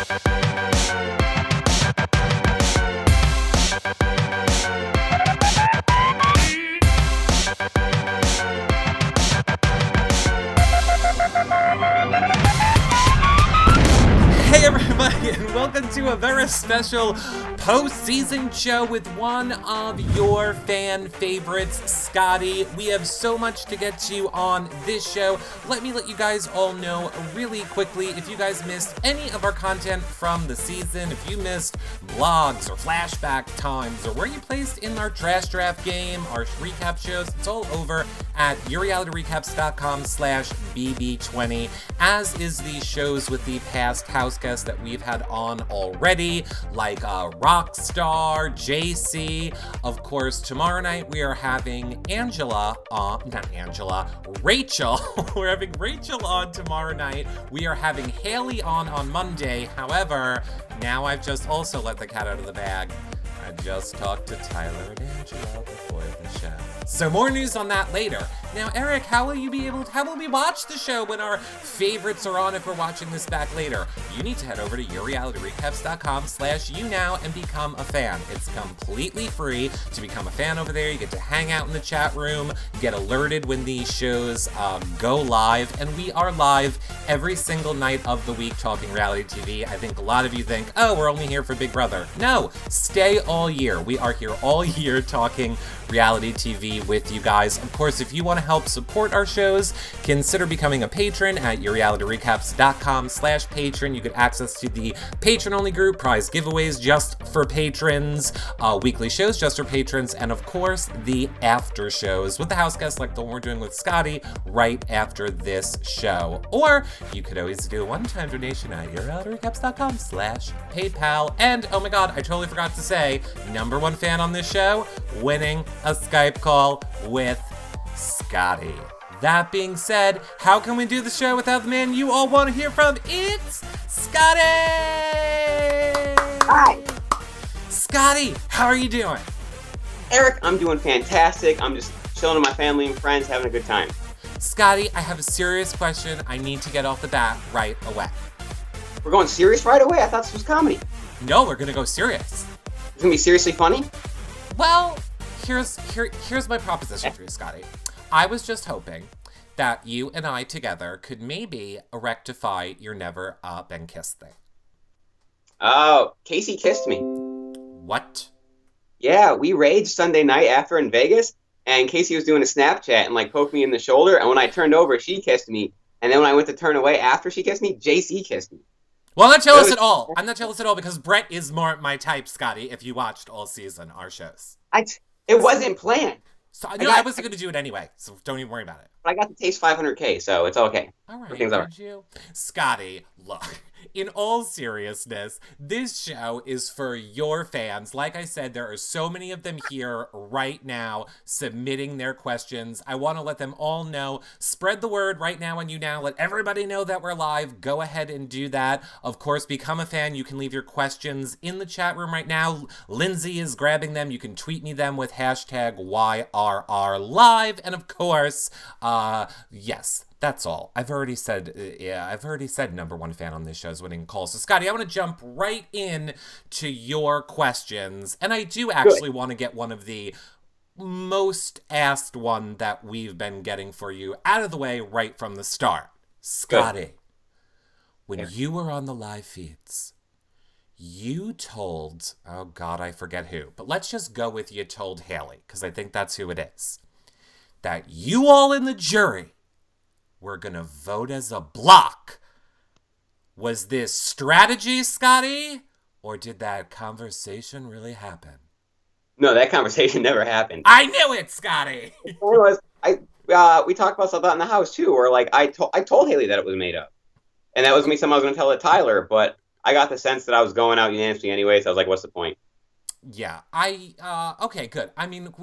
Hey everybody, and welcome to a very special post-season show with one of your fan favorites, Scottie. We have so much to get to on this show. Let me let you guys all know really quickly, if you guys missed any of our content from the season, if you missed vlogs or flashback times, or where you placed in our trash draft game, our recap shows, it's all over at yourrealityrecaps.com/BB20, as is the shows with the past house guests that we've had on already, like Rockstar, JC. Of course, tomorrow night we are having Rachel. We're having Rachel on tomorrow night. We are having Hayley on Monday. However, now I've just also let the cat out of the bag. I just talked to Tyler and Angela before the show. So more news on that later. Now, Eric, how will we watch the show when our favorites are on if we're watching this back later? You need to head over to yourrealityrecaps.com/YouNow and become a fan. It's completely free to become a fan over there. You get to hang out in the chat room, get alerted when these shows go live, and we are live every single night of the week talking reality TV. I think a lot of you think, oh, we're only here for Big Brother. No, stay all year. We are here all year talking reality TV with you guys. Of course, if you want to help support our shows, consider becoming a patron at yourrealityrecaps.com/patron. You get access to the patron-only group, prize giveaways just for patrons, weekly shows just for patrons, and of course, the after shows with the house guests like the one we're doing with Scottie right after this show. Or you could always do a one-time donation at yourrealityrecaps.com/PayPal. And oh my god, I totally forgot to say, number one fan on this show, winning a Skype call with Scottie. That being said, how can we do the show without the man you all want to hear from? It's Scottie! Hi! Scottie, how are you doing? Eric, I'm doing fantastic. I'm just chilling with my family and friends, having a good time. Scottie, I have a serious question I need to get off the bat right away. We're going serious right away? I thought this was comedy. No, we're gonna go serious. It's gonna be seriously funny? Well, here's my proposition for you, Scottie. I was just hoping that you and I together could maybe rectify your never been kissed thing. Oh, Casey kissed me. What? Yeah, we raged Sunday night after in Vegas, and Casey was doing a Snapchat and poked me in the shoulder, and when I turned over, she kissed me, and then when I went to turn away after she kissed me, JC kissed me. Well, I'm not jealous at all. I'm not jealous at all because Brett is more my type, Scottie, if you watched all season, our shows. It wasn't planned. So, I wasn't going to do it anyway, so don't even worry about it. But I got to taste 500K, so it's okay. All right, did you? Scottie, look, in all seriousness, this show is for your fans. Like I said, there are so many of them here right now submitting their questions. I want to let them all know. Spread the word right now on YouNow. Let everybody know that we're live. Go ahead and do that. Of course, become a fan. You can leave your questions in the chat room right now. Lindsay is grabbing them. You can tweet me them with hashtag YRRLive. And of course, yes. That's all. I've already said number one fan on this show is winning calls. So, Scottie, I want to jump right in to your questions. And I do actually want to get one of the most asked one that we've been getting for you out of the way right from the start. Scottie, when you were on the live feeds, you told, oh God, I forget who, but let's just go with you told Hayley, because I think that's who it is, that you all in the jury we're going to vote as a block. Was this strategy, Scottie? Or did that conversation really happen? No, that conversation never happened. I knew it, Scottie! We talked about stuff out in the house, too, where, I told Hayley that it was made up. And that was me something I was going to tell Tyler, but I got the sense that I was going out unanimously anyway, so I was like, what's the point? Yeah, okay, good. I mean,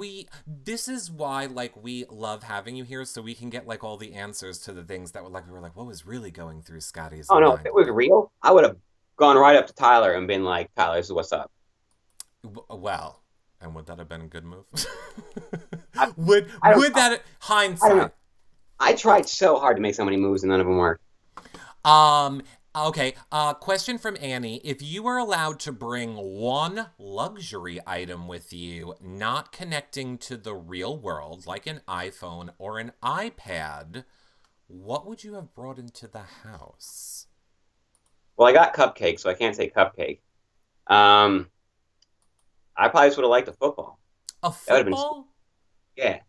this is why, we love having you here, so we can get, all the answers to the things that we were like, what was really going through Scottie's mind? No, if it was real, I would have gone right up to Tyler and been like, Tyler, this is what's up. Well, and would that have been a good move? Would that, hindsight? I tried so hard to make so many moves and none of them worked. Okay, question from Annie. If you were allowed to bring one luxury item with you, not connecting to the real world, like an iPhone or an iPad, what would you have brought into the house? Well, I got cupcake, so I can't say cupcake. Um, I probably just would have liked a football. A That would have been, football? yeah,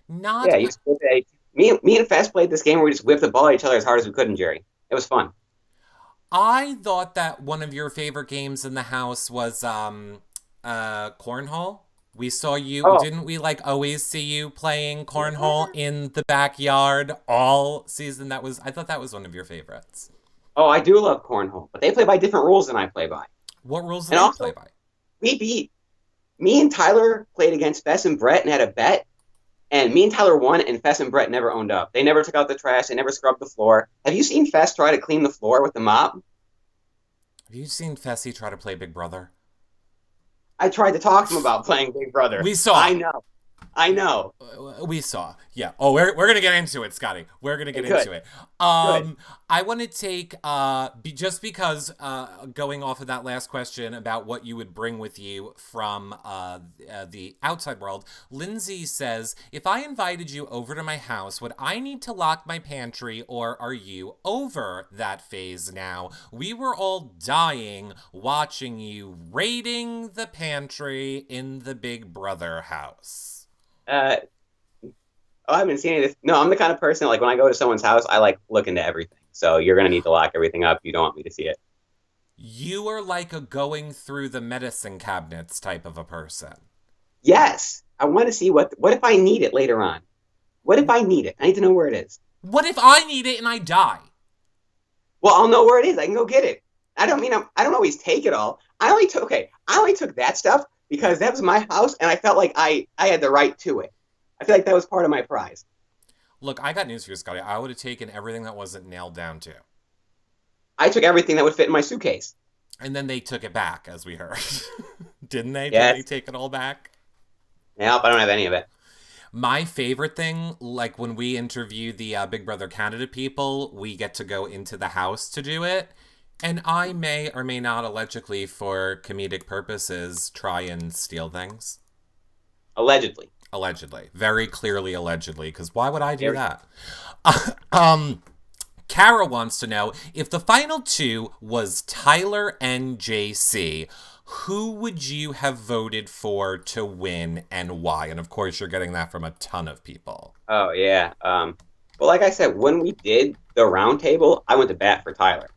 Not. yeah. You just whip it. Me and Fest played this game where we just whipped the ball at each other as hard as we could, Jerry. It was fun. I thought that one of your favorite games in the house was cornhole. We saw you, Oh, didn't we like always see you playing cornhole in the backyard all season? I thought that was one of your favorites. oh, I do love cornhole, but they play by different rules than I play by. What rules do And they play also, by? we beat me and Tyler played against Fess and Brett and had a bet, and me and Tyler won, and Fess and Brett never owned up. They never took out the trash. They never scrubbed the floor. Have you seen Fess try to clean the floor with the mop? Have you seen Fessy try to play Big Brother? I tried to talk to him about playing Big Brother. We saw. I know. I know. We saw. Yeah. Oh, we're gonna get into it, Scotty. We're gonna get Good. into it. Good. I want to take just because going off of that last question about what you would bring with you from the outside world, Lindsay says, if I invited you over to my house, would I need to lock my pantry, or are you over that phase now? We were all dying watching you raiding the pantry in the Big Brother house. Uh, oh, I haven't seen any of this. No, I'm the kind of person, like, when I go to someone's house, I like look into everything. So you're going to need to lock everything up. You don't want me to see it. You are like a going through the medicine cabinets type of a person. Yes. I want to see what if I need it later on? What if I need it? I need to know where it is. What if I need it and I die? Well, I'll know where it is. I can go get it. I don't always take it all. I only took that stuff because that was my house, and I felt like I had the right to it. I feel like that was part of my prize. Look, I got news for you, Scotty. I would have taken everything that wasn't nailed down to. I took everything that would fit in my suitcase. And then they took it back, as we heard. Didn't they? Yes. Didn't they take it all back? Nope, I don't have any of it. My favorite thing, like when we interview the Big Brother Canada people, we get to go into the house to do it. And I may or may not, allegedly, for comedic purposes, try and steal things. Allegedly. Allegedly. Very clearly allegedly, because why would I do that? Kara wants to know, if the final two was Tyler and JC, who would you have voted for to win and why? And of course, you're getting that from a ton of people. Oh, yeah. Well, like I said, when we did the round table, I went to bat for Tyler.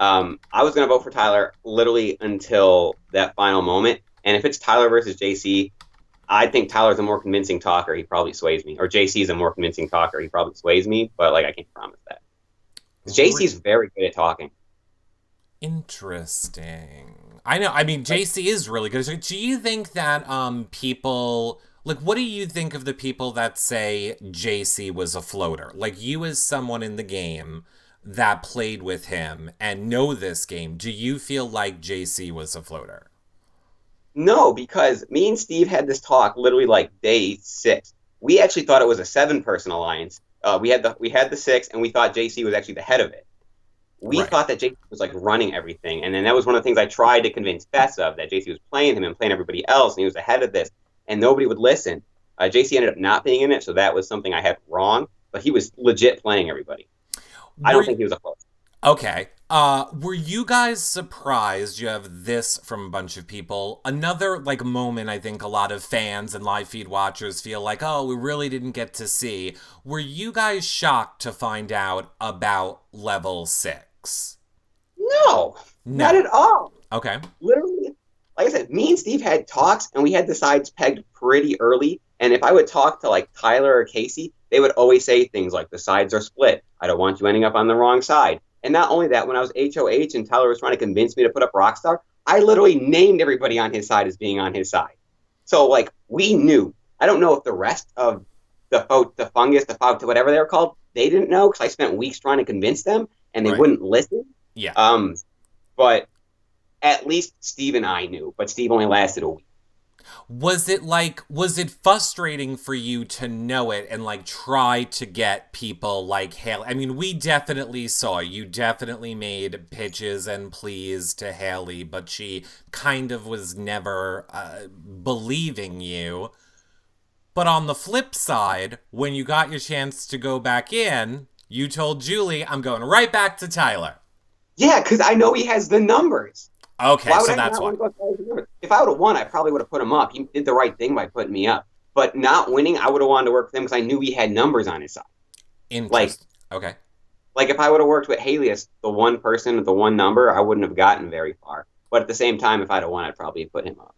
I was going to vote for Tyler literally until that final moment. And if it's Tyler versus JC, I think Tyler's a more convincing talker. He probably sways me. Or JC's a more convincing talker. He probably sways me. But, like, I can't promise that. JC's very good at talking. Interesting. I know. I mean, JC is really good. So do you think that people... Like, what do you think of the people that say JC was a floater? Like, you as someone in the game that played with him and know this game, do you feel like JC was a floater? No, because me and Steve had this talk literally like day 6. We actually thought it was a 7-person alliance. We had the 6, and we thought JC was actually the head of it. We thought that JC was like running everything, and then that was one of the things I tried to convince Fess of, that JC was playing him and playing everybody else, and he was ahead of this, and nobody would listen. JC ended up not being in it, so that was something I had wrong. But he was legit playing everybody. I don't think he was a floater. Okay. Were you guys surprised? You have this from a bunch of people. Another like moment I think a lot of fans and live feed watchers feel like, oh, we really didn't get to see. Were you guys shocked to find out about level 6? No, not at all. Okay. Literally, like I said, me and Steve had talks, and we had the sides pegged pretty early. And if I would talk to like Tyler or Casey, they would always say things like, the sides are split. I don't want you ending up on the wrong side. And not only that, when I was HOH and Tyler was trying to convince me to put up Rockstar, I literally named everybody on his side as being on his side. So, like, we knew. I don't know if the rest of the fungus, the fog, whatever they were called, they didn't know, because I spent weeks trying to convince them, and they wouldn't listen. Yeah. But at least Steve and I knew. But Steve only lasted a week. Was it frustrating for you to know it and like try to get people like Hayley? I mean, we definitely saw you definitely made pitches and pleas to Hayley, but she kind of was never believing you. But on the flip side, when you got your chance to go back in, you told Julie, I'm going right back to Tyler. Yeah, because I know he has the numbers. Okay, Why would so I that's not why. want to go Tyler's numbers? If I would have won, I probably would have put him up. He did the right thing by putting me up. But not winning, I would have wanted to work with him because I knew he had numbers on his side. Like, Interesting. Okay. like if I would have worked with Haley as the one person with the one number, I wouldn't have gotten very far. But at the same time, if I'd have won, I'd probably put him up.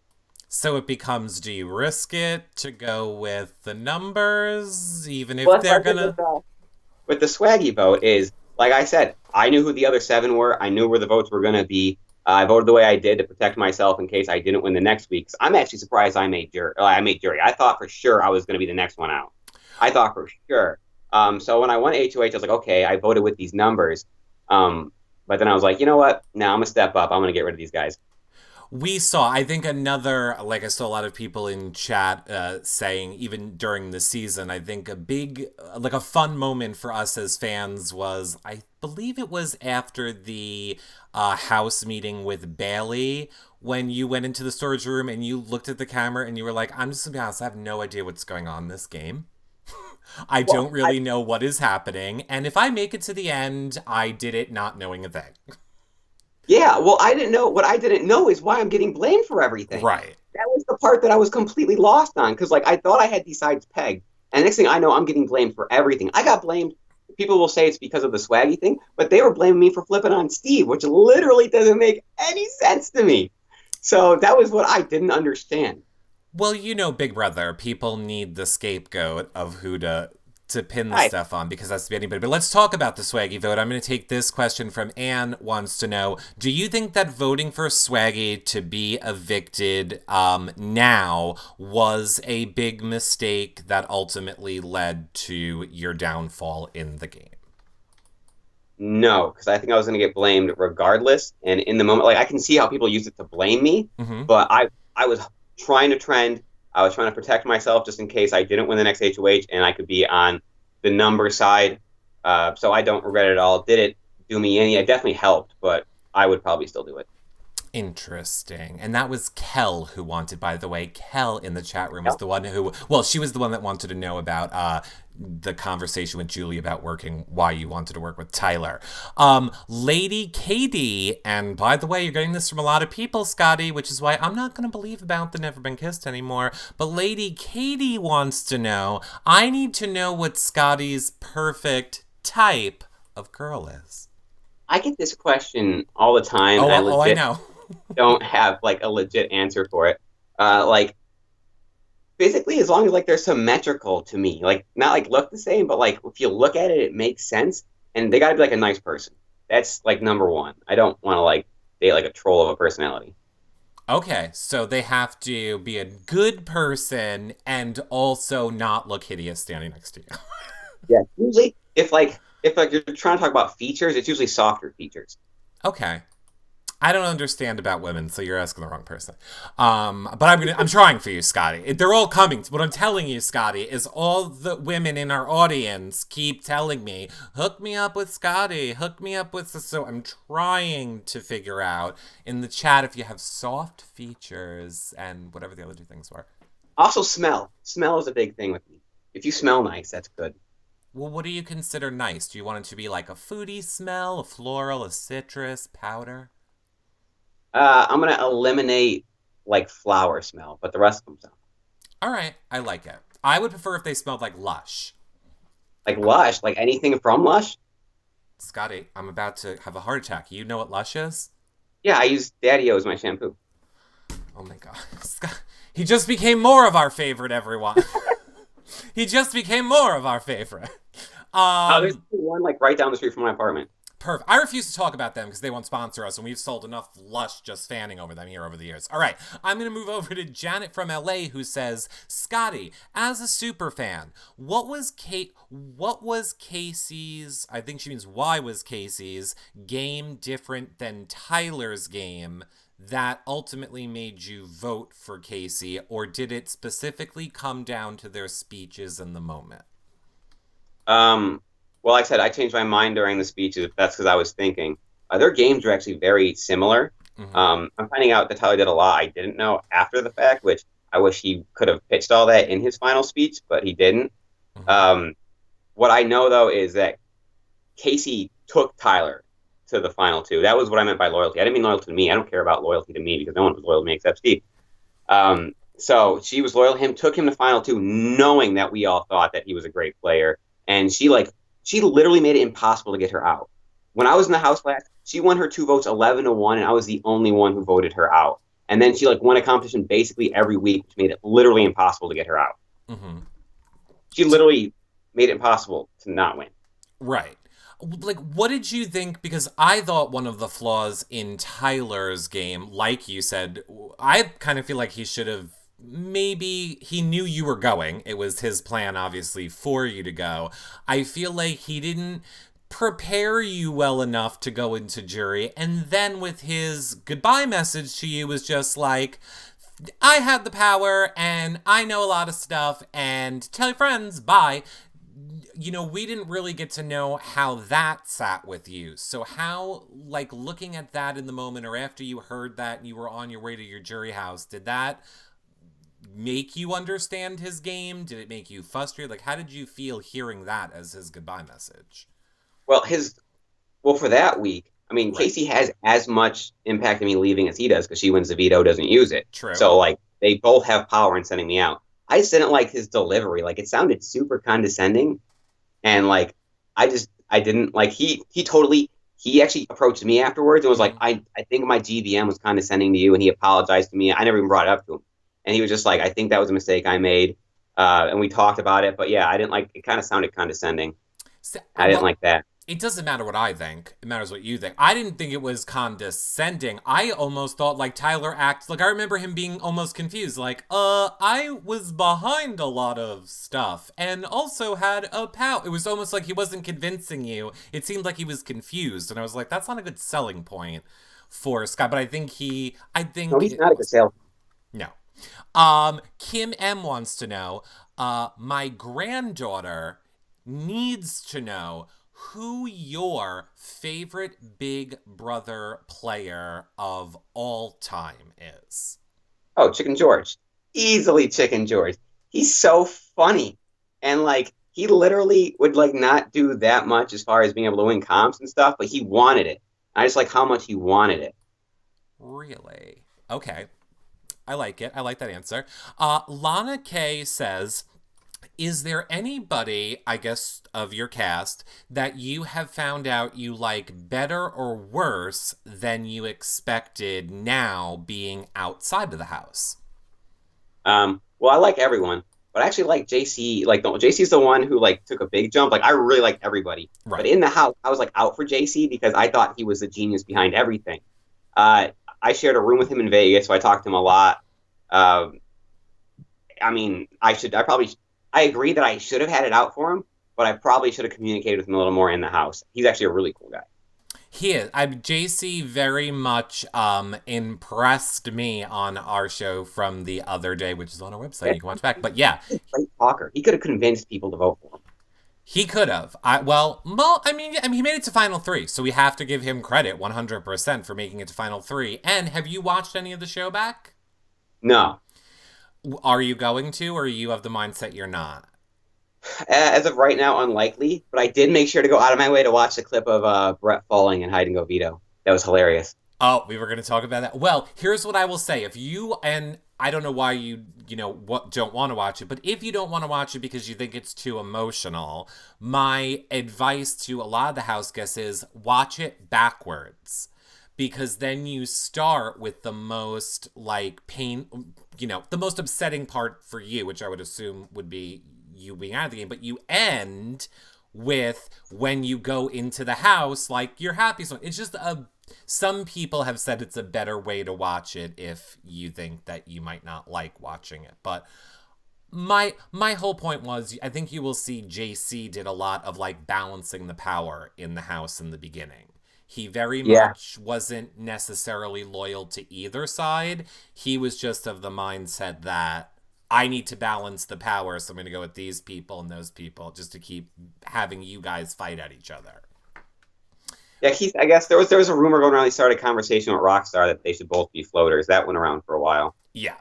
So it becomes, do you risk it to go with the numbers, even Well, if that's they're what I think gonna... with the swaggy vote is, like I said, I knew who the other seven were. I knew where the votes were going to be. I voted the way I did to protect myself in case I didn't win the next week. 'Cause I'm actually surprised I made jury. I made jury. I thought for sure I was going to be the next one out. I thought for sure. So when I won HOH, I was like, okay, I voted with these numbers. But then I was like, you know what? Now I'm gonna step up. I'm gonna get rid of these guys. We saw, I think another, like I saw a lot of people in chat saying, even during the season, I think a big, like a fun moment for us as fans was, I believe it was after the house meeting with Bailey, when you went into the storage room and you looked at the camera and you were like, I'm just gonna be honest, I have no idea what's going on in this game. I Well, don't really know what is happening. And if I make it to the end, I did it not knowing a thing. yeah, well, I didn't know. What I didn't know is why I'm getting blamed for everything. Right. That was the part that I was completely lost on because, like, I thought I had these sides pegged, and next thing I know, I'm getting blamed for everything. I got blamed. People will say it's because of the swaggy thing, but they were blaming me for flipping on Steve, which literally doesn't make any sense to me. So that was what I didn't understand. Well, you know, Big Brother, people need the scapegoat of who to pin the I stuff on because that's to be anybody. But let's talk about the Swaggy vote. I'm going to take this question from Anne. Wants to know: do you think that voting for Swaggy to be evicted now was a big mistake that ultimately led to your downfall in the game? No, because I think I was going to get blamed regardless. And in the moment, like I can see how people use it to blame me, Mm-hmm. but I was trying to trend. I was trying to protect myself just in case I didn't win the next HOH and I could be on the number side. So I don't regret it at all. Did it do me any? It definitely helped, but I would probably still do it. Interesting. And that was Kel who wanted, by the way. Kel in the chat room was Yep. the one who, well, she was the one that wanted to know about the conversation with Julie about why you wanted to work with Tyler. Lady Katie, and by the way, you're getting this from a lot of people, Scottie, which is why I'm not going to believe about the Never Been Kissed anymore. But Lady Katie wants to know, I need to know what Scottie's perfect type of girl is. I get this question all the time, Oh, and I I legit know. don't have like a legit answer for it. Like physically, as long as like they're symmetrical to me, like not like look the same, but like if you look at it, it makes sense, and they got to be like a nice person. That's like number one. I don't want to like date like a troll of a personality. Okay, so they have to be a good person and also not look hideous standing next to you. Yeah. Usually, if you're trying to talk about features, it's usually softer features. Okay. I don't understand about women, so you're asking the wrong person. But I'm trying for you, Scottie. They're all coming. What I'm telling you, Scottie, is all the women in our audience keep telling me, hook me up with Scottie, hook me up with... So I'm trying to figure out in the chat if you have soft features and whatever the other two things were. Also, smell. Smell is a big thing with me. If you smell nice, that's good. Well, what do you consider nice? Do you want it to be like a foodie smell, a floral, a citrus, powder? I'm gonna eliminate like flower smell, but the rest of them sound All right, I like it. I would prefer if they smelled like Lush. like Lush, like anything from Lush. Scottie, I'm about to have a heart attack. You know what Lush is? Yeah, I use Daddy-O as my shampoo. Oh my god. He just became more of our favorite, everyone. He just became more of our favorite. There's one like right down the street from my apartment. Perfect. I refuse to talk about them because they won't sponsor us, and we've sold enough Lush just fanning over them here over the years. All right, I'm going to move over to Janet from LA, who says, Scottie, as a super fan, what was Casey's, I think she means why was Casey's game different than Tyler's game that ultimately made you vote for Casey, or did it specifically come down to their speeches in the moment? Well, like I said, I changed my mind during the speeches. That's because I was thinking. Their games are actually very similar. Mm-hmm. I'm finding out that Tyler did a lot I didn't know after the fact, which I wish he could have pitched all that in his final speech, but he didn't. Mm-hmm. Um, what I know, though, is that Casey took Tyler to the final two. That was what I meant by loyalty. I didn't mean loyalty to me. I don't care about loyalty to me because no one was loyal to me except Steve. So she was loyal to him, took him to final two, knowing that we all thought that he was a great player. And she literally made it impossible to get her out. When I was in the house last, she won her two votes 11-1, and I was the only one who voted her out. And then she won a competition basically every week, which made it literally impossible to get her out. Mm-hmm. She literally made it impossible to not win. Right. Like, what did you think? Because I thought one of the flaws in Tyler's game, like you said, I kind of feel like he should have, maybe he knew you were going. It was his plan, obviously, for you to go. I feel like he didn't prepare you well enough to go into jury. And then with his goodbye message to you was just like, I had the power and I know a lot of stuff and tell your friends, bye. We didn't really get to know how that sat with you. So how, looking at that in the moment or after you heard that and you were on your way to your jury house, did that make you understand his game? Did it make you frustrated? How did you feel hearing that as his goodbye message? Well, for that week, I mean, Right. Casey has as much impact on me leaving as he does because she wins the veto, doesn't use it. True. So, they both have power in sending me out. I just didn't like his delivery. It sounded super condescending. And, I didn't, he actually approached me afterwards and was like, I think my GBM was condescending to you. And he apologized to me. I never even brought it up to him. And he was just like, I think that was a mistake I made. And we talked about it. But yeah, I didn't it kind of sounded condescending. I didn't like that. It doesn't matter what I think. It matters what you think. I didn't think it was condescending. I almost thought Tyler acts I remember him being almost confused. I was behind a lot of stuff and also had a pal. It was almost like he wasn't convincing you. It seemed like he was confused. And I was like, that's not a good selling point for Scott. But I think No, he's not a good salesman. No. Kim M wants to know, my granddaughter needs to know who your favorite Big Brother player of all time is. Oh, Chicken George. Easily Chicken George. He's so funny. And he literally would not do that much as far as being able to win comps and stuff, but he wanted it. I just like how much he wanted it. Really? Okay. I like it. I like that answer. Lana K says, is there anybody, I guess, of your cast that you have found out you like better or worse than you expected now being outside of the house? Well, I like everyone, but I actually like JC. JC's the one who took a big jump. I really liked everybody. Right. But in the house, I was out for JC because I thought he was the genius behind everything. I shared a room with him in Vegas, so I talked to him a lot. I mean, I agree that I should have had it out for him, but I probably should have communicated with him a little more in the house. He's actually a really cool guy. He is. JC very much impressed me on our show from the other day, which is on our website. You can watch back. But yeah, he's a great talker. He could have convinced people to vote for him. He could have. I mean, he made it to Final 3, so we have to give him credit 100% for making it to Final 3. And have you watched any of the show back? No. Are you going to, or are you of the mindset you're not? As of right now, unlikely. But I did make sure to go out of my way to watch the clip of Brett falling and hide and go veto. That was hilarious. Oh, we were going to talk about that. Well, here's what I will say. If you, and I don't know why you don't want to watch it, but if you don't want to watch it because you think it's too emotional, my advice to a lot of the house guests is watch it backwards. Because then you start with the most the most upsetting part for you, which I would assume would be you being out of the game, but you end with when you go into the house, you're happy. So it's just some people have said it's a better way to watch it if you think that you might not like watching it. But my whole point was, I think you will see JC did a lot of balancing the power in the house in the beginning. He very Yeah. much wasn't necessarily loyal to either side. He was just of the mindset that I need to balance the power, so I'm going to go with these people and those people just to keep having you guys fight at each other. Yeah, Keith, I guess there was a rumor going around. He started a conversation with Rockstar that they should both be floaters. That went around for a while. Yeah.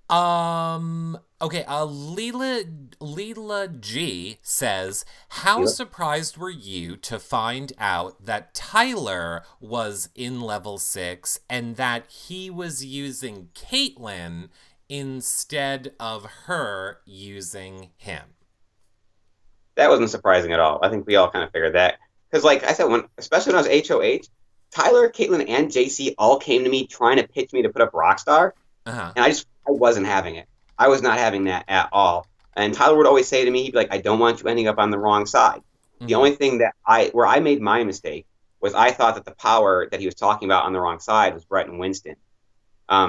Okay, Leela G says, how Leela? surprised were you to find out that Tyler was in level 6 and that he was using Caitlyn instead of her using him? That wasn't surprising at all. I think we all kind of figured that. Because, like I said, especially when I was HOH, Tyler, Caitlyn, and JC all came to me trying to pitch me to put up Rockstar, Uh-huh. and I wasn't having it. I was not having that at all. And Tyler would always say to me, he'd be like, I don't want you ending up on the wrong side. The Mm-hmm. only thing where I made my mistake was I thought that the power that he was talking about on the wrong side was Brett and Winston.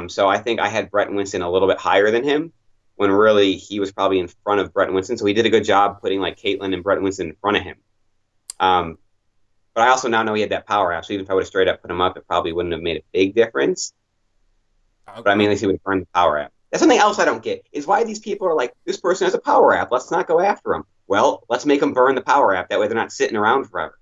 So I think I had Brett and Winston a little bit higher than him, when really he was probably in front of Brett and Winston. So he did a good job putting like Caitlyn and Brett and Winston in front of him. But I also now know he had that power app. So even if I would have straight up put him up, it probably wouldn't have made a big difference. But I mean, at least he would have burned the power app. That's something else I don't get, is why these people are like, this person has a power app. Let's not go after him. Well, let's make them burn the power app. That way they're not sitting around forever.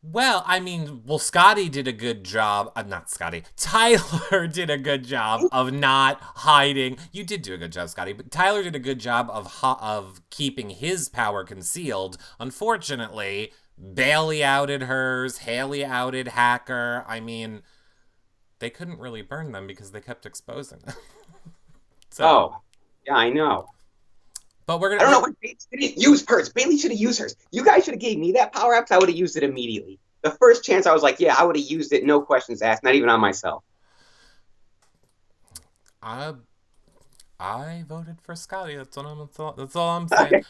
Well, I mean, Scottie did a good job. Not Scottie. Tyler did a good job of not hiding. You did do a good job, Scottie, but Tyler did a good job of keeping his power concealed. Unfortunately, Bailey outed hers. Hayley outed Hacker. I mean, they couldn't really burn them because they kept exposing them. So, Oh, yeah, I know. but we're I don't know gonna. why Bailey didn't use hers. Bailey should have used hers. You guys should have gave me that power app, because I would have used it immediately. The first chance I was like, yeah, I would have used it, no questions asked, not even on myself. I voted for Scottie. That's all I'm saying.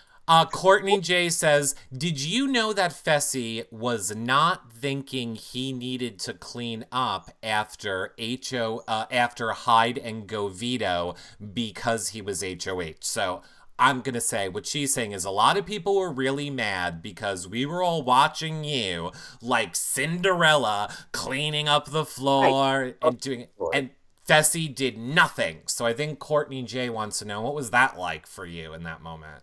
Courtney J says, did you know that Fessy was not thinking he needed to clean up after after Hide and Go Veto because he was HOH? So I'm going to say what she's saying is a lot of people were really mad because we were all watching you like Cinderella cleaning up the floor and doing it. And Fessy did nothing. So I think Courtney J wants to know, what was that like for you in that moment?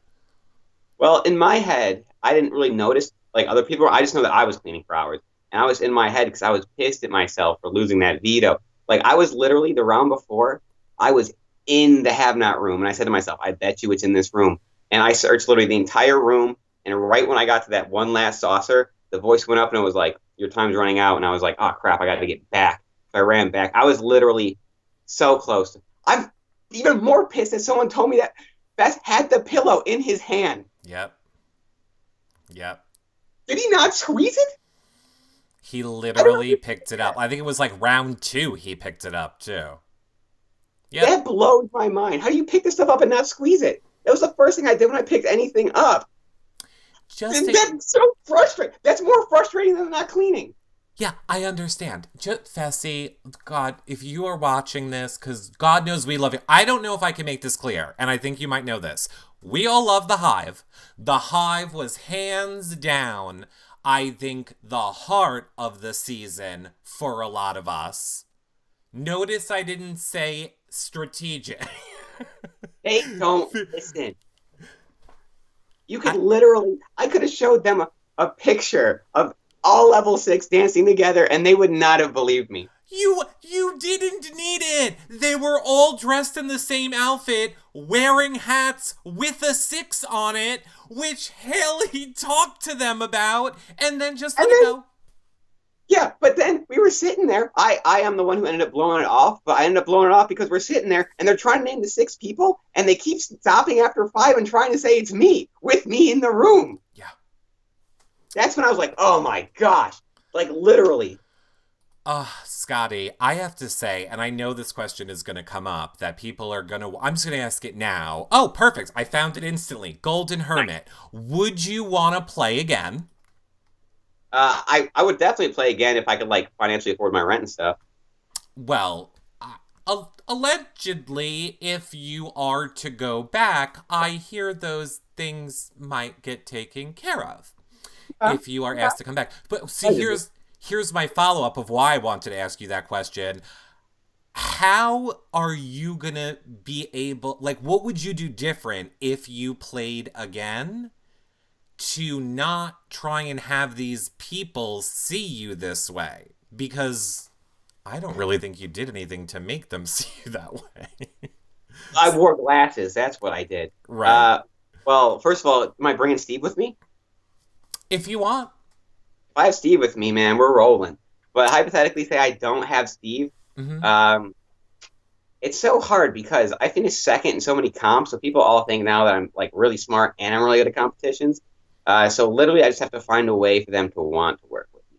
Well, in my head, I didn't really notice like other people. I just know that I was cleaning for hours, and I was in my head because I was pissed at myself for losing that veto. Like I was literally the round before, I was in the have not room, and I said to myself, "I bet you it's in this room." And I searched literally the entire room, and right when I got to that one last saucer, the voice went up and it was like, "Your time's running out," and I was like, "Oh crap, I got to get back." So I ran back. I was literally so close. I'm even more pissed that someone told me that Beth had the pillow in his hand. Yep. Yep. Did he not squeeze it? He literally picked it up. I think it was like round 2 he picked it up too. Yep. That blows my mind. How do you pick this stuff up and not squeeze it? That was the first thing I did when I picked anything up. That's so frustrating. That's more frustrating than not cleaning. Yeah, I understand. Fessy, God, if you are watching this, because God knows we love you. I don't know if I can make this clear, and I think you might know this. We all love The Hive. The Hive was hands down, I think, the heart of the season for a lot of us. Notice I didn't say strategic. They don't listen. You could literally, I could have showed them a picture of all level 6 dancing together, and they would not have believed me. You didn't need it. They were all dressed in the same outfit, wearing hats with a 6 on it, which Hayley talked to them about, and then just let it go. Yeah, but then we were sitting there. I am the one who ended up blowing it off, but I ended up blowing it off because we're sitting there, and they're trying to name the 6 people, and they keep stopping after 5 and trying to say it's me, with me in the room. Yeah. That's when I was like, oh my gosh. Like, literally. Scottie, I have to say, and I know this question is going to come up, that people are going to... I'm just going to ask it now. Oh, perfect. I found it instantly. Golden Hermit. Would you want to play again? I would definitely play again if I could, like, financially afford my rent and stuff. Well, allegedly, if you are to go back, I hear those things might get taken care of if you are asked to come back. But see, here's my follow-up of why I wanted to ask you that question. How are you gonna be able, like, what would you do different if you played again to not try and have these people see you this way? Because I don't really think you did anything to make them see you that way. I wore glasses. That's what I did. Right. Well, first of all, am I bringing Steve with me? If you want. If I have Steve with me, man, we're rolling. But hypothetically, say I don't have Steve. Mm-hmm. It's so hard because I finished second in so many comps, so people all think now that I'm like really smart and I'm really good at competitions. So literally, I just have to find a way for them to want to work with me,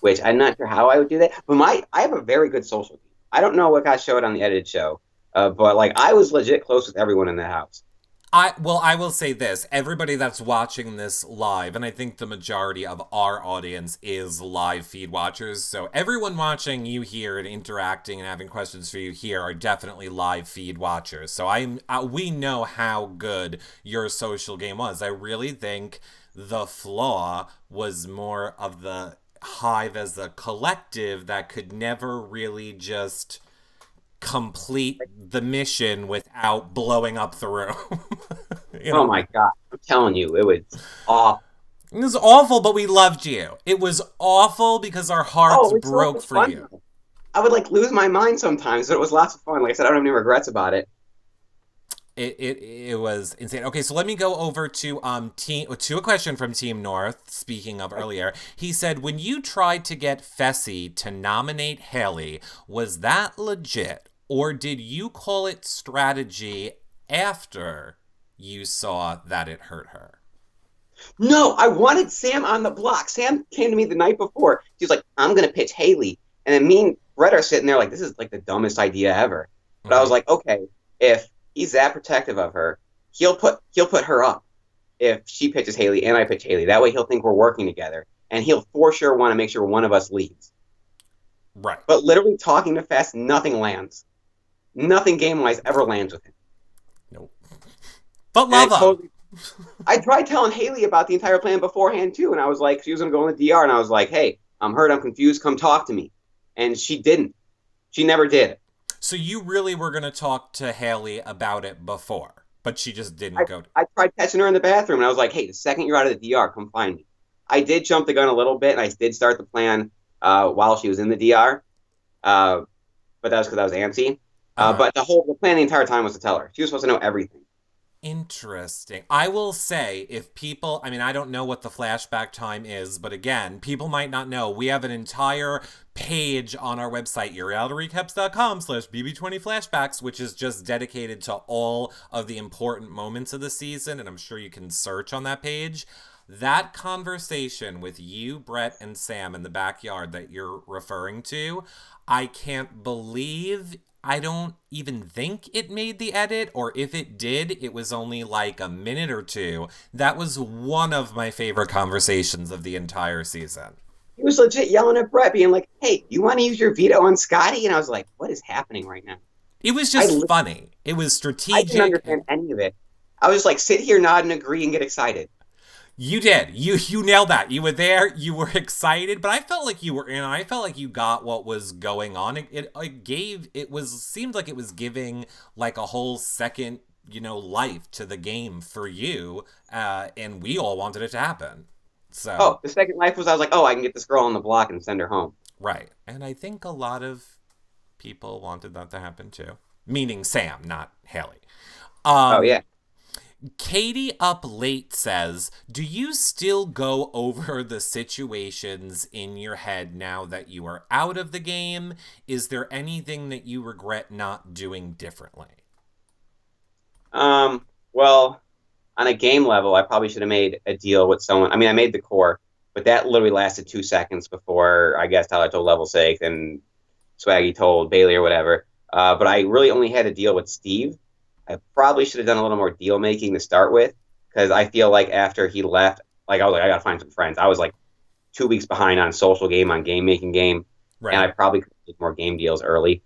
which I'm not sure how I would do that. But I have a very good social team. I don't know what got showed on the edited show, but like I was legit close with everyone in the house. I will say this. Everybody that's watching this live, and I think the majority of our audience is live feed watchers, so everyone watching you here and interacting and having questions for you here are definitely live feed watchers. So we know how good your social game was. I really think the flaw was more of the Hive as a collective that could never really just complete the mission without blowing up the room. Oh my God. I'm telling you, it was awful. It was awful, but we loved you. It was awful because our hearts broke for fun. you. I would like lose my mind sometimes, but it was lots of fun. Like I said, I don't have any regrets about it. It was insane. Okay, so let me go over to a question from Team North. Speaking of earlier, he said, when you tried to get Fessy to nominate Hayley, was that legit, or did you call it strategy after you saw that it hurt her? No, I wanted Sam on the block. Sam came to me the night before. He was like, "I'm gonna pitch Hayley," and then me and Brett are sitting there like, "This is like the dumbest idea ever." But I was like, "Okay, if he's that protective of her, he'll put her up if she pitches Hayley and I pitch Hayley. That way he'll think we're working together, and he'll for sure want to make sure one of us leads." Right. But literally talking to Fess, nothing lands. Nothing game-wise ever lands with him. Nope. But love him. Totally, I tried telling Hayley about the entire plan beforehand, too, and I was like, she was going to go in the DR, and I was like, "Hey, I'm hurt, I'm confused, come talk to me." And she didn't. She never did. So you really were going to talk to Hayley about it before, but she just didn't go. I tried catching her in the bathroom, and I was like, "Hey, the second you're out of the DR, come find me." I did jump the gun a little bit, and I did start the plan while she was in the DR, but that was because I was antsy. But the plan the entire time was to tell her. She was supposed to know everything. Interesting. I will say, if people, I mean, I don't know what the flashback time is, but again, people might not know. We have an entire page on our website, yourrealityrecaps.com/bb20flashbacks, which is just dedicated to all of the important moments of the season, and I'm sure you can search on that page. That conversation with you, Brett, and Sam in the backyard that you're referring to, I can't believe, I don't even think it made the edit, or if it did, it was only like a minute or two. That was one of my favorite conversations of the entire season. He was legit yelling at Brett, being like, "Hey, you want to use your veto on Scottie?" And I was like, what is happening right now? It was just funny. It was strategic. I didn't understand any of it. I was just like, sit here, nod, and agree, and get excited. You did. You nailed that. You were there. You were excited, but I felt like you were in. I felt like you got what was going on. Seemed like it was giving like a whole second, life to the game for you, and we all wanted it to happen. So. The second life was I was like, I can get this girl on the block and send her home. Right, and I think a lot of people wanted that to happen too. Meaning Sam, not Hayley. Yeah. Katie Up Late says, do you still go over the situations in your head now that you are out of the game? Is there anything that you regret not doing differently? Well, on a game level, I probably should have made a deal with someone. I mean, I made the core, but that literally lasted 2 seconds before, I guess, Tyler told Level 6 and Swaggy told Bailey or whatever. But I really only had a deal with Steve. I probably should have done a little more deal making to start with, because I feel like after he left, like I was like, I gotta find some friends. I was like 2 weeks behind on social game, on game making game, right. And I probably could have made more game deals early.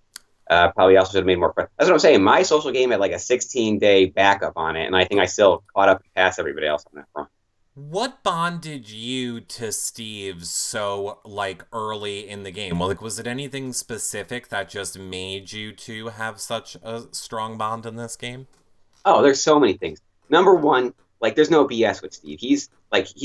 Probably also should have made more friends. That's what I'm saying. My social game had like a 16-day backup on it, and I think I still caught up and passed everybody else on that front. What bonded you to Steve so like early in the game? Well, like was it anything specific that just made you two have such a strong bond in this game? Oh, there's so many things. Number one, like there's no BS with Steve. He's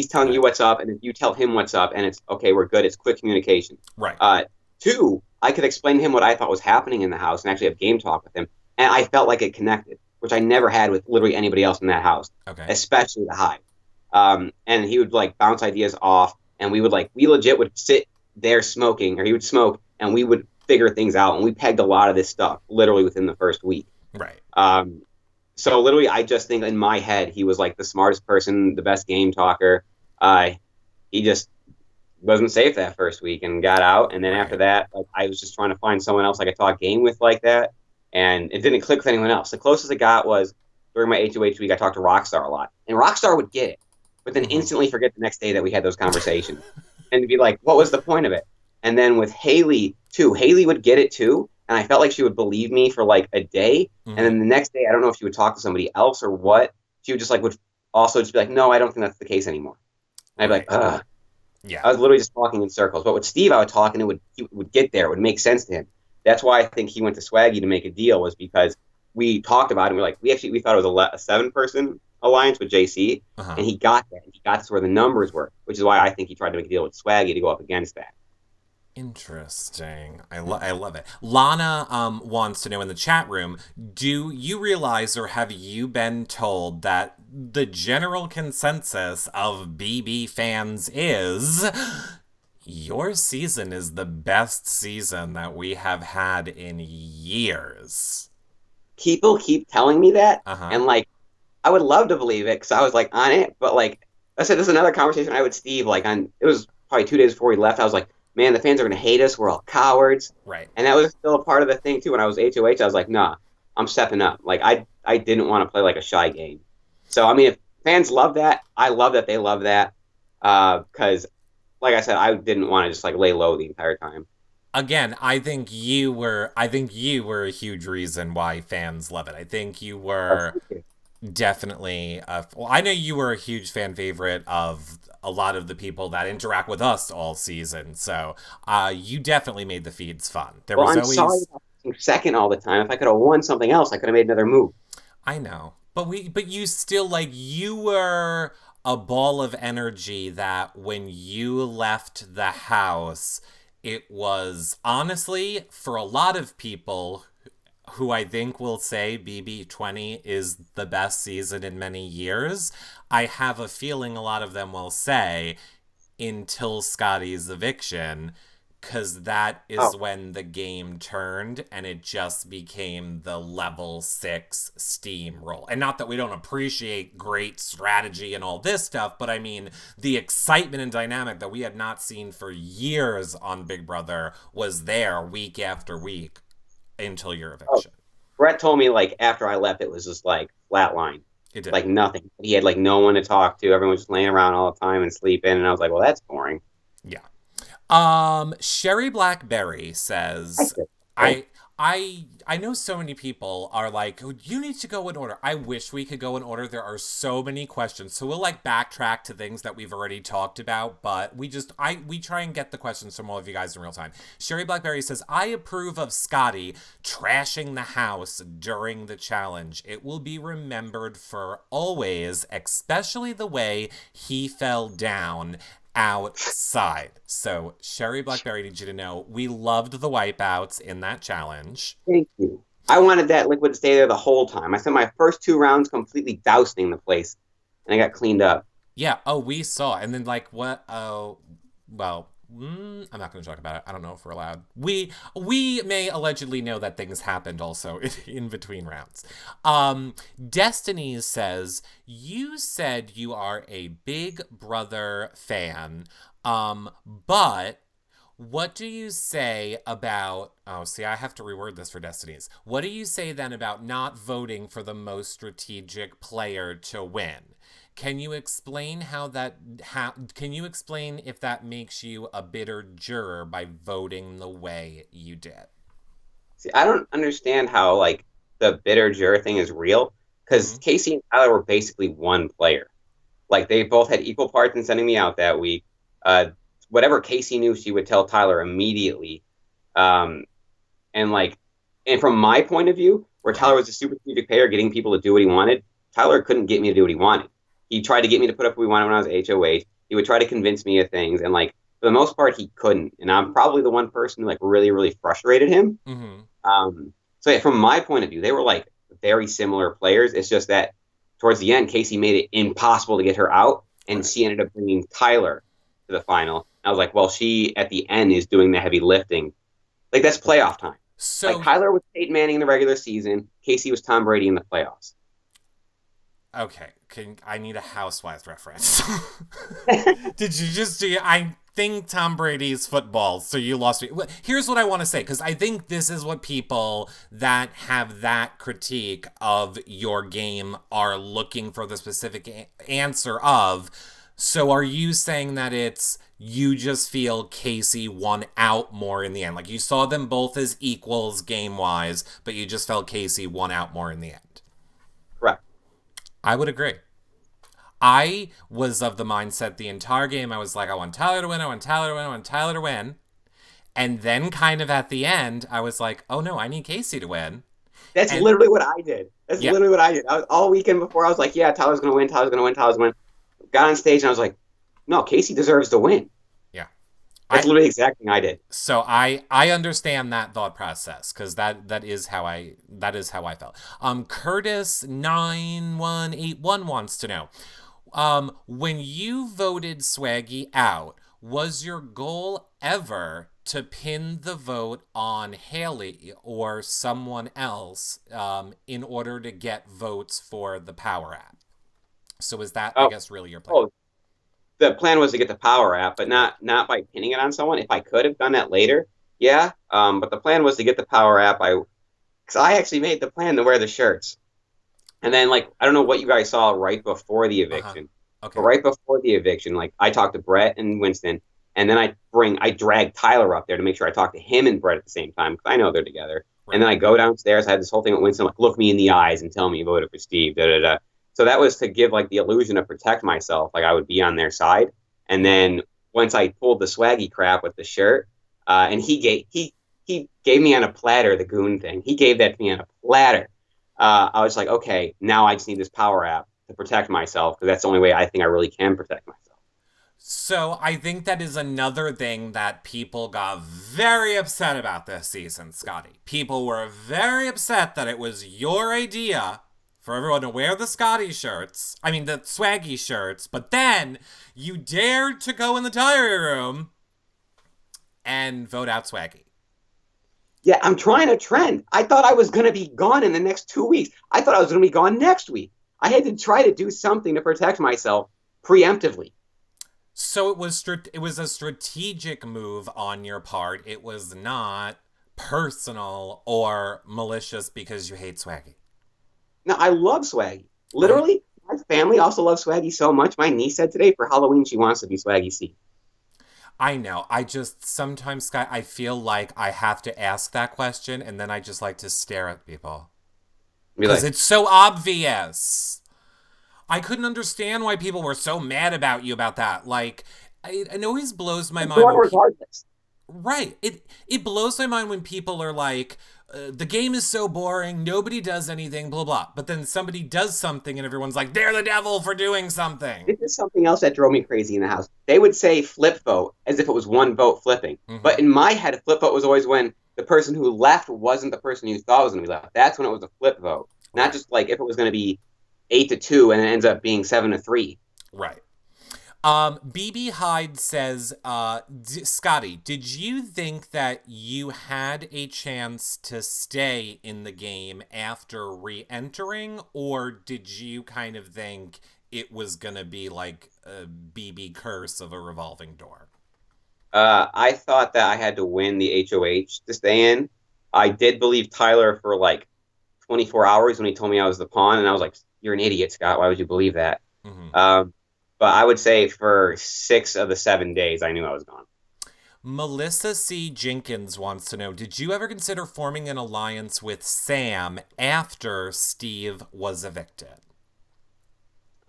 telling you Right. what's up, and if you tell him what's up, and it's okay, we're good. It's quick communication. Right. Two, I could explain to him what I thought was happening in the house and actually have game talk with him, and I felt like it connected, which I never had with literally anybody else in that house, Okay. especially the Hive. And he would like bounce ideas off, and we legit would sit there smoking, or he would smoke, and we would figure things out, and we pegged a lot of this stuff literally within the first week. Right. So literally, I just think in my head he was like the smartest person, the best game talker. He just wasn't safe that first week and got out, and then after that, like I was just trying to find someone else I could talk game with like that, and it didn't click with anyone else. The closest I got was during my HOH week. I talked to Rockstar a lot, and Rockstar would get it, but then instantly forget the next day that we had those conversations, and be like, "What was the point of it?" And then with Hayley too, Hayley would get it too. And I felt like she would believe me for like a day. And then the next day, I don't know if she would talk to somebody else or what. She would just like would also just be like, no, I don't think that's the case anymore. And I'd be like, ugh. Yeah. I was literally just talking in circles. But with Steve, I would talk and he would get there. It would make sense to him. That's why I think he went to Swaggy to make a deal, was because we talked about it. And we thought it was a 7-person alliance with JC. And he got that. He got to where the numbers were, which is why I think he tried to make a deal with Swaggy to go up against that. Interesting. I love it. Lana wants to know in the chat room, do you realize or have you been told that the general consensus of BB fans is your season is the best season that we have had in years? People keep telling me that, and like I would love to believe it because I was like on it, but like I said, this is another conversation I had with Steve. Like it was probably 2 days before he left. I was like, man, the fans are going to hate us. We're all cowards. Right. And that was still a part of the thing, too. When I was HOH, I was like, nah, I'm stepping up. Like, I didn't want to play like a shy game. So, I mean, if fans love that, I love that they love that. Because, like I said, I didn't want to just, like, lay low the entire time. Again, I think you were a huge reason why fans love it. I think you were definitely well, I know you were a huge fan favorite of a lot of the people that interact with us all season, so you definitely made the feeds fun. I'm sorry about being second all the time. If I could have won something else, I could have made another move. I know, but you still, like, you were a ball of energy that when you left the house, it was honestly for a lot of people who I think will say BB20 is the best season in many years. I have a feeling a lot of them will say until Scottie's eviction, because that is when the game turned and it just became the level 6 steamroll. And not that we don't appreciate great strategy and all this stuff, but I mean, the excitement and dynamic that we had not seen for years on Big Brother was there week after week until your eviction. Brett told me, like, after I left, it was just like flatline. It did. Like nothing. He had like no one to talk to. Everyone was just laying around all the time and sleeping. And I was like, well, that's boring. Yeah. Sherry Blackberry says, I know so many people are like, oh, you need to go in order. I wish we could go in order. There are so many questions. So we'll like backtrack to things that we've already talked about, but we try and get the questions from all of you guys in real time. Sherry Blackberry says, I approve of Scottie trashing the house during the challenge. It will be remembered for always, especially the way he fell down outside. So Sherry Blackberry needs you to know we loved the wipeouts in that challenge. Thank you. I wanted that liquid to stay there the whole time. I spent my first 2 rounds completely dousing the place, and I got cleaned up. Yeah. Oh, we saw. And then like what? Oh, well. I'm not going to talk about it. I don't know if we're allowed. We may allegedly know that things happened also in between rounds. Destiny says, you said you are a Big Brother fan, but what do you say about... Oh, see, I have to reword this for Destiny's. What do you say then about not voting for the most strategic player to win? Can you explain can you explain if that makes you a bitter juror by voting the way you did? See, I don't understand how like the bitter juror thing is real, because Casey and Tyler were basically one player. Like they both had equal parts in sending me out that week. Uh, Whatever Casey knew, she would tell Tyler immediately. Um, and like, and from my point of view, where Tyler Right. was a super strategic player, getting people to do what he wanted, Tyler couldn't get me to do what he wanted. He tried to get me to put up what we wanted when I was HOH. He would try to convince me of things, and like for the most part, he couldn't. And I'm probably the one person who like really, really frustrated him. Mm-hmm. So yeah, from my point of view, they were like very similar players. It's just that towards the end, Casey made it impossible to get her out, and Right. she ended up bringing Tyler to the final. I was like, well, she at the end is doing the heavy lifting. Like that's playoff time. Like So, Tyler was Peyton Manning in the regular season, Casey was Tom Brady in the playoffs. okay, I need a Housewives reference. Did you just do? I think Tom Brady's football, so you lost me. Here's what I want to say, because I think this is what people that have that critique of your game are looking for the specific answer of. So are you saying that it's you just feel Casey won out more in the end? Like you saw them both as equals game wise, but you just felt Casey won out more in the end? Correct. I would agree. I was of the mindset the entire game. I was like, I want Tyler to win. I want Tyler to win. I want Tyler to win. And then, kind of at the end, I was like, oh no, I need Casey to win. That's And literally what I did. That's yeah, literally what I did. I was, all weekend before, I was like, yeah, Tyler's going to win. Tyler's going to win. Tyler's going to win. Got on stage and I was like, no, Casey deserves to win. yeah. That's I literally the exact thing I did. so I understand that thought process because that is how I felt. Curtis 9181 wants to know, when you voted Swaggy out, was your goal ever to pin the vote on Hayley or someone else in order to get votes for the Power App? So is that, I Oh, guess, really your plan? oh, the plan was to get the power app, but Right. not by pinning it on someone. If I could have done that later, yeah. But the plan was to get the power app. Because I actually made the plan to wear the shirts, and then like I don't know what you guys saw right before the Uh huh. eviction, but Okay. right before the eviction, like I talked to Brett and Winston, and then I drag Tyler up there to make sure I talk to him and Brett at the same time because I know they're together. And Right. then I go downstairs. I had this whole thing with Winston, like look me in the eyes and tell me you voted for Steve. Da da da. So that was to give like the illusion of protect myself, like I would be on their side. And Mm-hmm. then once I pulled the swaggy crap with the shirt, and he gave me on a platter the goon thing. He gave that to me on a platter. I was like, okay, now I just need this power app to protect myself because that's the only way I think I really can protect myself. So I think that is another thing that people got very upset about this season, Scotty. People were very upset that it was your idea for everyone to wear the Scotty shirts. I mean, the swaggy shirts. But then you dared to go in the diary room and vote out swaggy. Yeah, I'm trying to trend. I thought I was going to be gone in the next 2 weeks. I thought I was going to be gone next week. I had to try to do something to protect myself preemptively. So it was a strategic move on your part. It was not personal or malicious because you hate swaggy. Now, I love Swaggy. Oh, Literally, my family also loves Swaggy so much. My niece said today for Halloween she wants to be Swaggy C. I know. I just sometimes, Sky, I feel like I have to ask that question and then I just like to stare at people. Be Because like, it's so obvious. I couldn't understand why people were so mad about you about that. Like, it always blows my I'm mind going when people. regardless. Right. It blows my mind when people are like, the game is so boring, nobody does anything, blah, blah. But then somebody does something and everyone's like, they're the devil for doing something. This is something else that drove me crazy in the house. They would say flip vote as if it was one vote flipping. Mm-hmm. But in my head, a flip vote was always when the person who left wasn't the person you thought was going to be left. That's when it was a flip vote. Not Right. just like if it was going to be 8-2 and it ends up being 7-3. Right. BB Hyde says, Scotty, did you think that you had a chance to stay in the game after re-entering, or did you kind of think it was gonna be like a BB curse of a revolving door? I thought that I had to win the HOH to stay in. I did believe Tyler for like 24 hours when he told me I was the pawn, and I was like, "You're an idiot, Scott. Why would you believe that?" Mm-hmm. Um, but I would say for 6 of the 7 days, I knew I was gone. Melissa C. Jenkins wants to know, did you ever consider forming an alliance with Sam after Steve was evicted?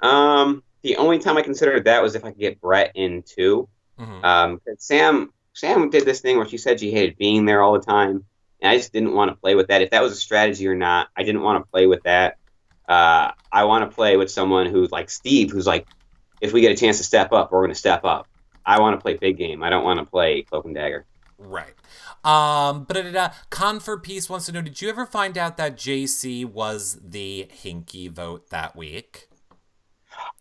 Um, The only time I considered that was if I could get Brett in too. Hmm. 'Cause Sam did this thing where she said she hated being there all the time, and I just didn't want to play with that. If that was a strategy or not, I didn't want to play with that. I want to play with someone who's like Steve, who's like, if we get a chance to step up, we're going to step up. I want to play big game. I don't want to play cloak and dagger. Right. But Con for Peace wants to know, did you ever find out that JC was the hinky vote that week?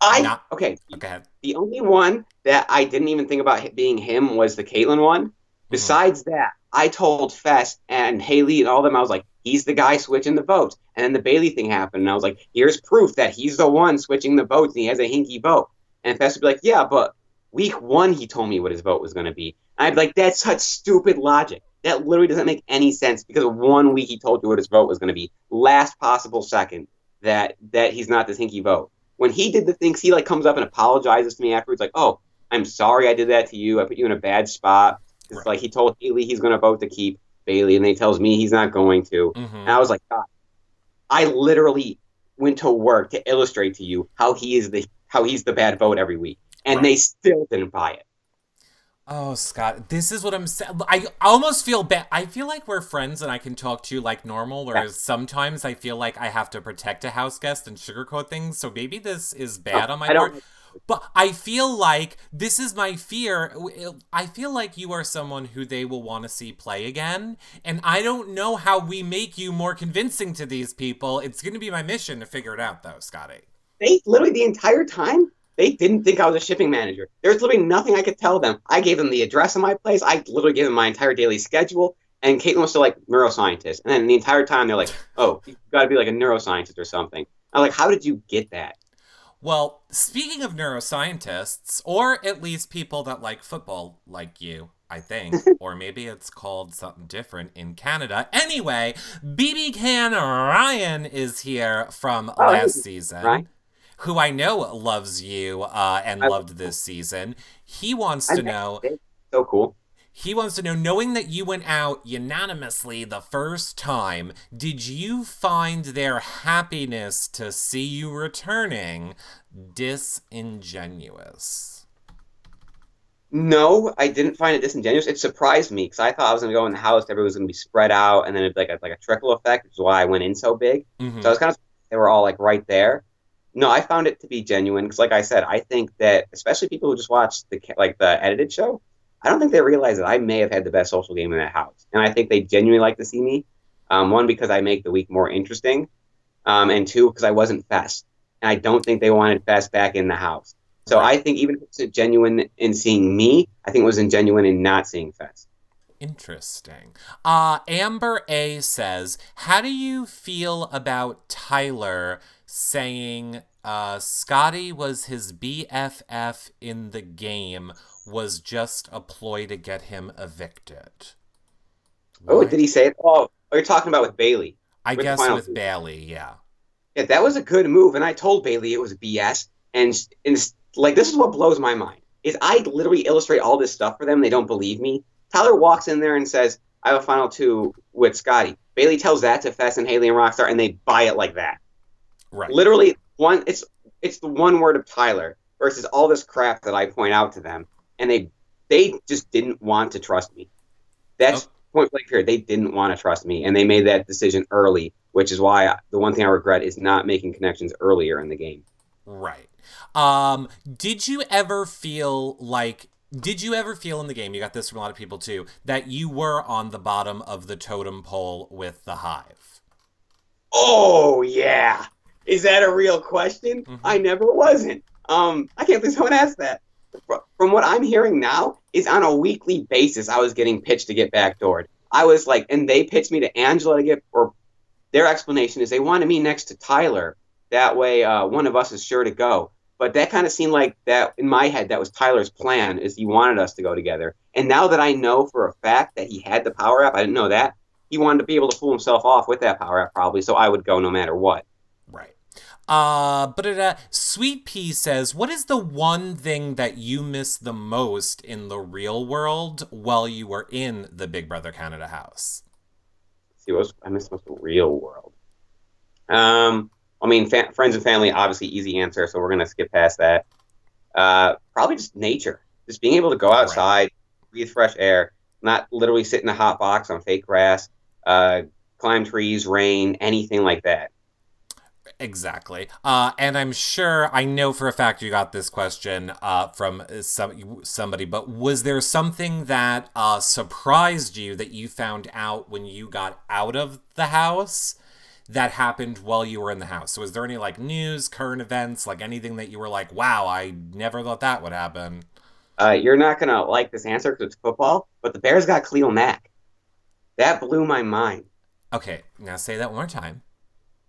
Not Okay. okay. The only one that I didn't even think about being him was the Caitlyn one. Hmm. Besides that, I told Fess and Hayley and all of them, I was like, he's the guy switching the votes. And then the Bailey thing happened, and I was like, here's proof that he's the one switching the votes and he has a hinky vote. And Fess would be like, yeah, but week one he told me what his vote was going to be. And I'd be like, that's such stupid logic. That literally doesn't make any sense because of 1 week he told you what his vote was going to be. Last possible second that he's not this hinky vote. When he did the things, he like comes up and apologizes to me afterwards, like, "Oh, I'm sorry I did that to you. I put you in a bad spot." It's Right. like he told Hayley he's going to vote to keep Bailey, and then he tells me he's not going to. And Hmm. I was like, God, I literally went to work to illustrate to you how he's the bad vote every week, and Right. they still didn't buy it. Oh, Scott, this is what I'm saying. I almost feel bad. I feel like we're friends and I can talk to you like normal, Yeah. whereas sometimes I feel like I have to protect a house guest and sugarcoat things. So maybe this is No, bad on my I part. don't. But I feel like this is my fear. I feel like you are someone who they will want to see play again. And I don't know how we make you more convincing to these people. It's going to be my mission to figure it out, though, Scotty. They literally the entire time they didn't think I was a shipping manager. There's literally nothing I could tell them. I gave them the address of my place. I literally gave them my entire daily schedule. And Caitlin was still like neuroscientist. And then the entire time they're like, "Oh, you got to be like a neuroscientist or something." I'm like, "How did you get that?" Well, speaking of neuroscientists, or at least people that like football like you, I think, or maybe it's called something different in Canada. Anyway, BB Can Ryan is here from Oh, last right. season, who I know loves you and I, loved this season. He wants I to met know it. So cool. he wants to know, knowing that you went out unanimously the first time, did you find their happiness to see you returning disingenuous? No, I didn't find it disingenuous. It surprised me because I thought I was going to go in the house, everyone was going to be spread out, and then it'd be like a trickle effect, which is why I went in so big. So I Mm-hmm. was kind of they were all like right there. No, I found it to be genuine because, like I said, I think that especially people who just watch the edited show, I don't think they realize that I may have had the best social game in that house, and I think they genuinely like to see me. One because I make the week more interesting, and two because I wasn't Fest, and I don't think they wanted Fest back in the house. So Right. I think even if it's genuine in seeing me, I think it was genuine in not seeing Fest. Interesting. Amber A says, how do you feel about Tyler saying Scotty was his BFF in the game was just a ploy to get him evicted? Oh, Why? did he say it? Oh, you're talking about with Bailey I with the guess final with two. Bailey, yeah. Yeah, that was a good move, and I told Bailey it was BS. And like this is what blows my mind is I literally illustrate all this stuff for them. They don't believe me. Tyler walks in there and says, "I have a final two with Scotty." Bailey tells that to Fess and Haley and Rockstar, and they buy it like that. Right. Literally, it's the one word of Tyler versus all this crap that I point out to them, and they just didn't want to trust me. Oh, That's point blank period. They didn't want to trust me, and they made that decision early, which is why the one thing I regret is not making connections earlier in the game. right. Did you ever feel like did you ever feel in the game, you got this from a lot of people too, that you were on the bottom of the totem pole with the hive? Oh yeah, is that a real question? Mm-hmm. I never wasn't. I can't believe someone asked that. From what I'm hearing now, is on a weekly basis I was getting pitched to get backdoored. I was like, and they pitched me to Angela to get, or their explanation is they wanted me next to Tyler. That way, one of us is sure to go. But that kind of seemed like that in my head. That was Tyler's plan, is he wanted us to go together. And now that I know for a fact that he had the power up, I didn't know that he wanted to be able to fool himself off with that power up probably. So I would go no matter what. Right. Sweet Pea says, what is the one thing that you miss the most in the real world while you were in the Big Brother Canada house? See, what was, I miss most the real world. Um, I mean, friends and family, obviously easy answer, so we're gonna skip past that. Probably just nature, just being able to go Right. outside, breathe fresh air, not literally sit in a hot box on fake grass, uh, climb trees, rain, anything like that. Exactly. And I'm sure I know for a fact you got this question from somebody, but was there something that surprised you that you found out when you got out of the house that happened while you were in the house? So was there any like news, current events, like anything that you were like, wow, I never thought that would happen? You're not gonna like this answer because it's football, but the Bears got Khalil Mack. That blew my mind. Okay, now say that one more time.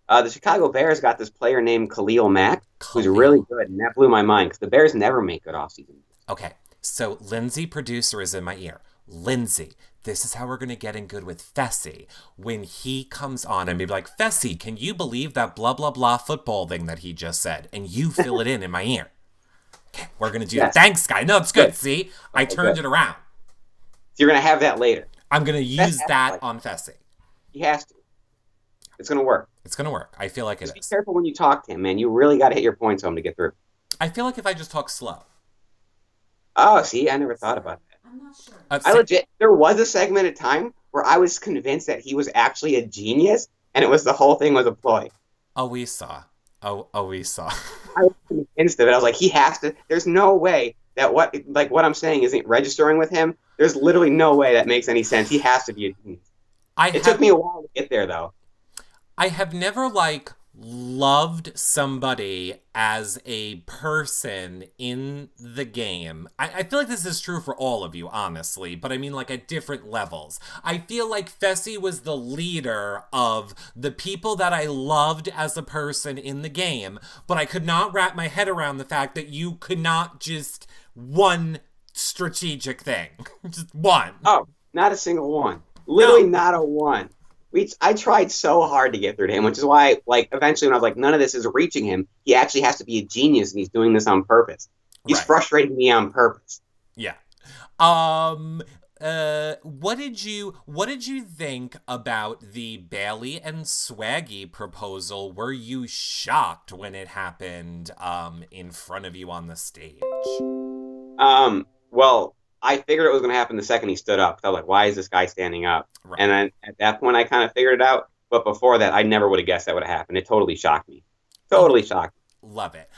The Chicago Bears got this player named Khalil Mack, who's really Khalil. good, and that blew my mind because the Bears never make good offseason. Okay, so Lindsay, producer, is in my ear. Lindsay, this is how we're going to get in good with Fessy. When he comes on and be like, Fessy, can you believe that blah, blah, blah football thing that he just said? And you fill it in my ear. Okay, we're going to do that. Yes, Thanks, guy. No, it's good. good. See, I Okay, turned good. it around. So you're gonna have that later. I'm going to That use has to, that like, on Fessy. he has to. It's gonna work. It's going to work. I feel like it Just be is. careful when you talk to him, man. You really got to hit your points home to get through. I feel like if I just talk slow. Oh, see, I never thought about that. I'm not sure. I legit, there was a segment of time where I was convinced that he was actually a genius, and it was the whole thing was a ploy. Oh, we saw. Oh, we saw. I was convinced of it. I was like, he has to. There's no way that what I'm saying isn't registering with him. There's literally no way that makes any sense. He has to be a genius. It took me a while to get there, though. I have never like loved somebody as a person in the game. I feel like this is true for all of you, honestly, but I mean like at different levels. I feel like Fessy was the leader of the people that I loved as a person in the game, but I could not wrap my head around the fact that you could not just one strategic thing. Just one. Oh, not a single one. No. Literally not a one. I tried so hard to get through to him, which is why, like, eventually when I was like, none of this is reaching him, he actually has to be a genius, and he's doing this on purpose. He's Right. frustrating me on purpose. Yeah. Um what did you think about the Bailey and Swaggy proposal? Were you shocked when it happened in front of you on the stage? Well, I figured it was going to happen the second he stood up. I was like, why is this guy standing up? Right. And then at that point, I kind of figured it out. But before that, I never would have guessed that would have happened. It totally shocked me. Totally shocked me. Love it.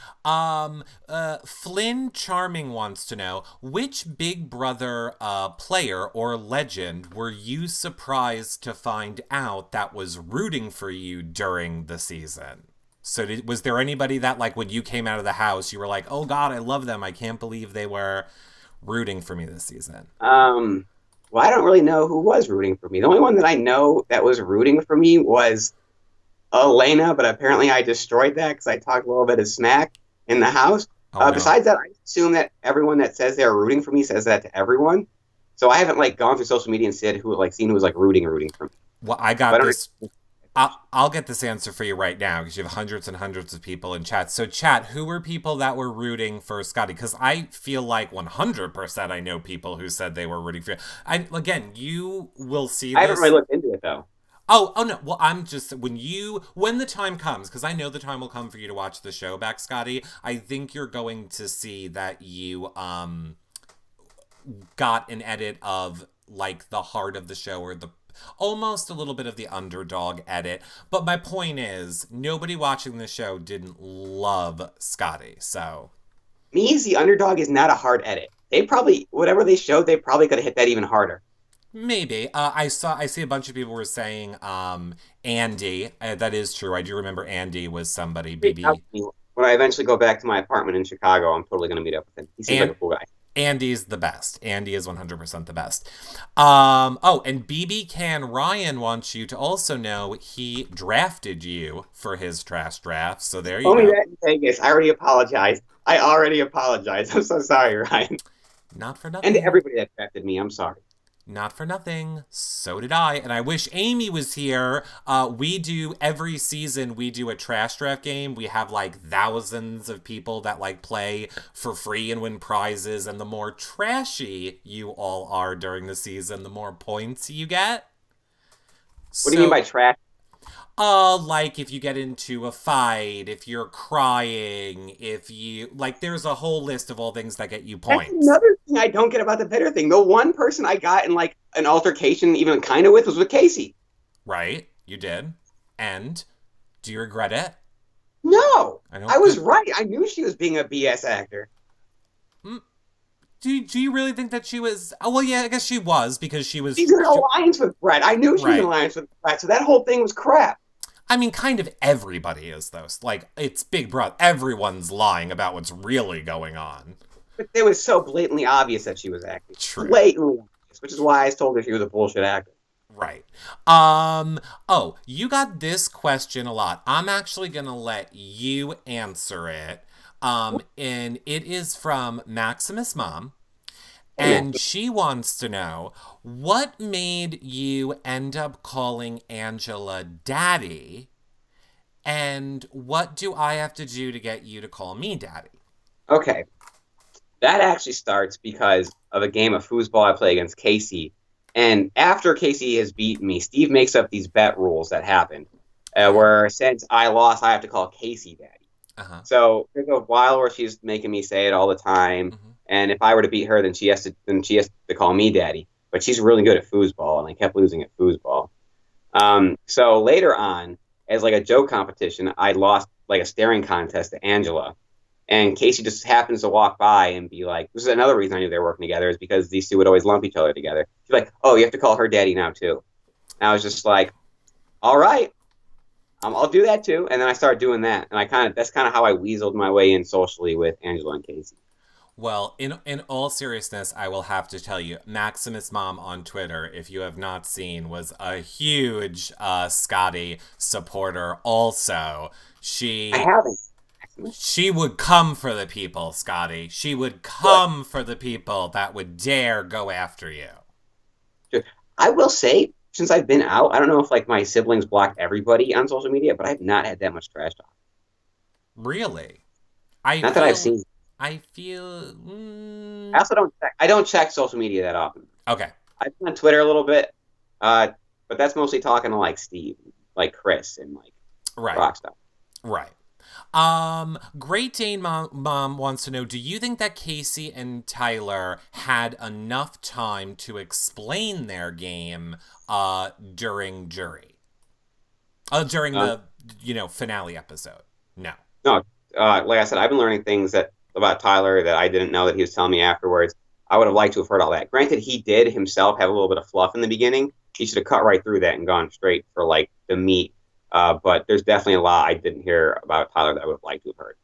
Flynn Charming wants to know which Big Brother player or legend were you surprised to find out that was rooting for you during the season? So was there anybody that like when you came out of the house you were like, oh God, I love them. I can't believe they were rooting for me this season. Well, I don't really know who was rooting for me. The only one that I know that was rooting for me was Elena, but apparently I destroyed that because I talked a little bit of smack in the house. Oh no. Besides that, I assume that everyone that says they're rooting for me says that to everyone. So I haven't like gone through social media and said seen who was like rooting for me. Well, I got this. I'll get this answer for you right now because you have hundreds and hundreds of people in chat. So, chat, who were people that were rooting for Scottie? Because I feel like 100% I know people who said they were rooting for you. Again, you will see this. I haven't really looked into it though. Oh no. Well, I'm just when the time comes, because I know the time will come for you to watch the show back, Scottie. I think you're going to see that you got an edit of like the heart of the show or the almost a little bit of the underdog edit. But my point is, nobody watching the show didn't love Scottie, so. Means the underdog is not a hard edit. They probably, whatever they showed, they probably could have hit that even harder. Maybe. I see a bunch of people were saying Andy. That is true. I do remember Andy was somebody. BB. When I eventually go back to my apartment in Chicago, I'm totally going to meet up with him. He seems like a cool guy. Andy's the best. Andy is 100% the best. And BB Can Ryan wants you to also know he drafted you for his trash draft. So there you go. Only that in Vegas. I already apologized. I'm so sorry, Ryan. Not for nothing. And to everybody that drafted me, I'm sorry. Not for nothing. So did I. And I wish Amy was here. We do every season, we do a trash draft game. We have like thousands of people that like play for free and win prizes. And the more trashy you all are during the season, the more points you get. What do you mean by trash? Like if you get into a fight, if you're crying, if you like, there's a whole list of all things that get you That's points. another thing I don't get about the bitter thing. The one person I got in like an altercation, even kind of with, was with Casey. Right? You did. And do you regret it? No, I I don't. was Good. right. I knew she was being a BS actor. Mm, do you really think that she was? Oh well, yeah. I guess she was because she was. She's in an alliance with Brett. I knew she was in an Right. alliance with Brett, so that whole thing was crap. I mean, kind of everybody is though. Like it's Big Brother. Everyone's lying about what's really going on. But it was so blatantly obvious that she was acting. True. Blatantly obvious, which is why I told her she was a bullshit actor. Right. Oh, you got this question a lot. I'm actually going to let you answer it. And it is from Maximus Mom. Hey, man. And she wants to know what made you end up calling Angela Daddy? And what do I have to do to get you to call me Daddy? Okay. That actually starts because of a game of foosball I play against Casey. And after Casey has beaten me, Steve makes up these bet rules that happen, where since I lost, I have to call Casey Daddy. Uh-huh. So there's a while where she's making me say it all the time, Mm-hmm. and if I were to beat her, then she has to call me Daddy. But she's really good at foosball, and I kept losing at foosball. So later on, as like a joke competition, I lost like a staring contest to Angela. And Casey just happens to walk by and be like, this is another reason I knew they were working together, is because these two would always lump each other together. She's like, oh, you have to call her Daddy now, too. And I was just like, all right, I'll do that, too. And then I started doing that. And that's kind of how I weaseled my way in socially with Angela and Casey. Well, in all seriousness, I will have to tell you, Maximus Mom on Twitter, if you have not seen, was a huge Scottie supporter. Also, I haven't. she would come for the people, Scottie. She would come for the people that would dare go after you. I will say, since I've been out, I don't know if like my siblings blocked everybody on social media, but I've not had that much trash talk. Really? I Not that I've seen. I feel. I also don't check. I don't check social media that often. Okay. I've been on Twitter a little bit, but that's mostly talking to like Steve, like Chris, and like Right. Rockstar. Right. Great Dane Mom wants to know, do you think that Casey and Tyler had enough time to explain their game during jury? During the finale episode? No. No, like I said, I've been learning things about Tyler that I didn't know that he was telling me afterwards. I would have liked to have heard all that. Granted, he did himself have a little bit of fluff in the beginning. He should have cut right through that and gone straight for like the meat. But there's definitely a lot I didn't hear about Tyler that I would have liked to have heard.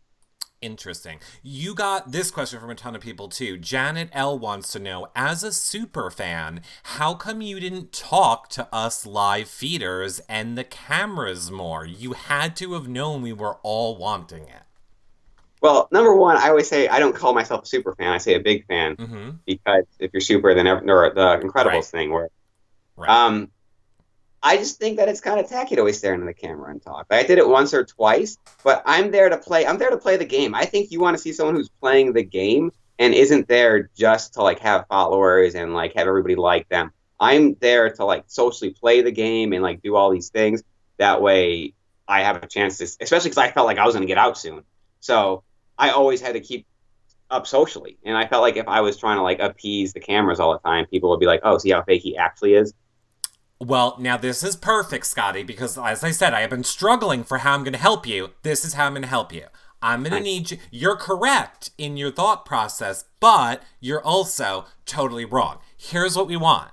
Interesting. You got this question from a ton of people too. Janet L wants to know, as a super fan, how come you didn't talk to us live feeders and the cameras more? You had to have known we were all wanting it. Well, number one, I always say I don't call myself a super fan. I say a big fan Mm-hmm. because if you're super, then or the Incredibles Right. thing where Right. I just think that it's kind of tacky to always stare into the camera and talk. I did it once or twice, but I'm there to play. I'm there to play the game. I think you want to see someone who's playing the game and isn't there just to like have followers and like have everybody like them. I'm there to like socially play the game and like do all these things. That way, I have a chance to, especially because I felt like I was going to get out soon. So I always had to keep up socially, and I felt like if I was trying to like appease the cameras all the time, people would be like, "Oh, see how fake he actually is." Well, now this is perfect, Scottie, because as I said, I have been struggling for how I'm going to help you. This is how I'm going to help you. I'm going to need you. You're correct in your thought process, but you're also totally wrong. Here's what we want.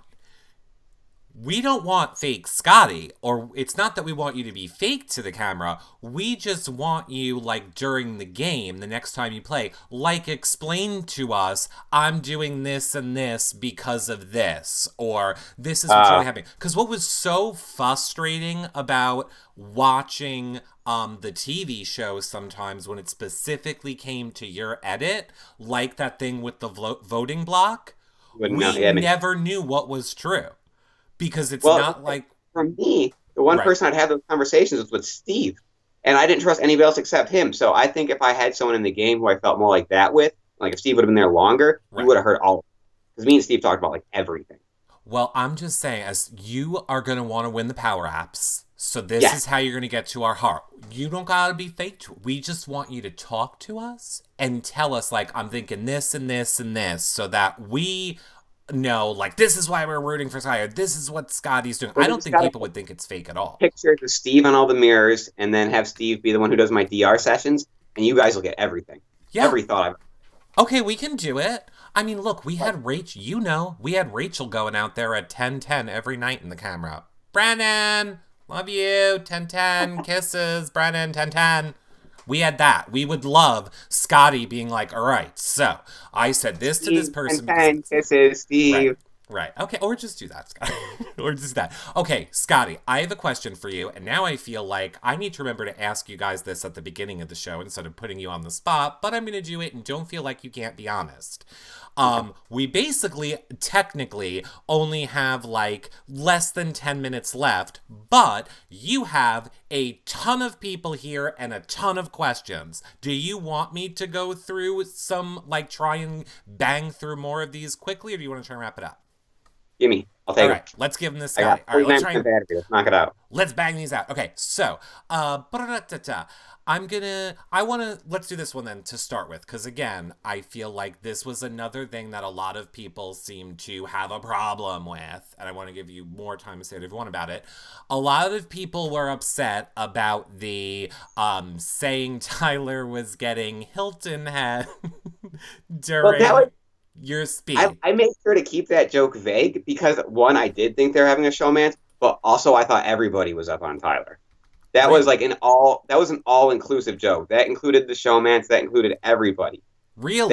We don't want fake Scottie, or it's not that we want you to be fake to the camera. We just want you, like, during the game, the next time you play, like, explain to us, I'm doing this and this because of this, or this is what's really happening. Because what was so frustrating about watching the TV show sometimes when it specifically came to your edit, like that thing with the voting block, we never knew what was true. Because it's not like... For me, the one person I'd have those conversations with was Steve. And I didn't trust anybody else except him. So I think if I had someone in the game who I felt more like that with, like if Steve would have been there longer, we would have heard all of it. Because me and Steve talked about like everything. Well, I'm just saying, as you are going to want to win the Power Apps, So this is Yes. how you're going to get to our heart. You don't got to be fake. We just want you to talk to us and tell us, like, I'm thinking this and this and this, so that we know, like, this is why we're rooting for Sky. This is what Scotty's doing. Well, I we don't just think gotta people would think it's fake at all. pictures of Steve on all the mirrors, and then have Steve be the one who does my DR sessions, and you guys will get everything. Yeah. Every thought I've. Okay, we can do it. I mean, look, we had Rachel, we had Rachel going out there at 10:10 every night in the camera. Brennan, love you, 10:10, kisses, Brennan, 10:10. We had that. We would love Scotty being like, all right, so I said this to this Steve person. and 10 kisses, Steve. Right. Okay. Or just do that, Scotty. Or just that. Okay, Scotty, I have a question for you. And now I feel like I need to remember to ask you guys this at the beginning of the show instead of putting you on the spot, but I'm going to do it and don't feel like you can't be honest. We basically, technically, only have like less than 10 minutes left, but you have a ton of people here and a ton of questions. Do you want me to go through some, like, try and bang through more of these quickly, or do you want to try and wrap it up? Gimme. I'll take All it. right, let's give him this I guy. got All right, let's try 49% and battery. Let's knock it out. let's bang these out. Okay, so let's do this one then to start with, because again, I feel like this was another thing that a lot of people seem to have a problem with, and I want to give you more time to say whatever you want about it. A lot of people were upset about the saying Tyler was getting Hilton head during your speech. I made sure to keep that joke vague because, one, I did think they were having a showmance, but also I thought everybody was up on Tyler. That was like an all-inclusive joke. That included the showmance. That included everybody. Really?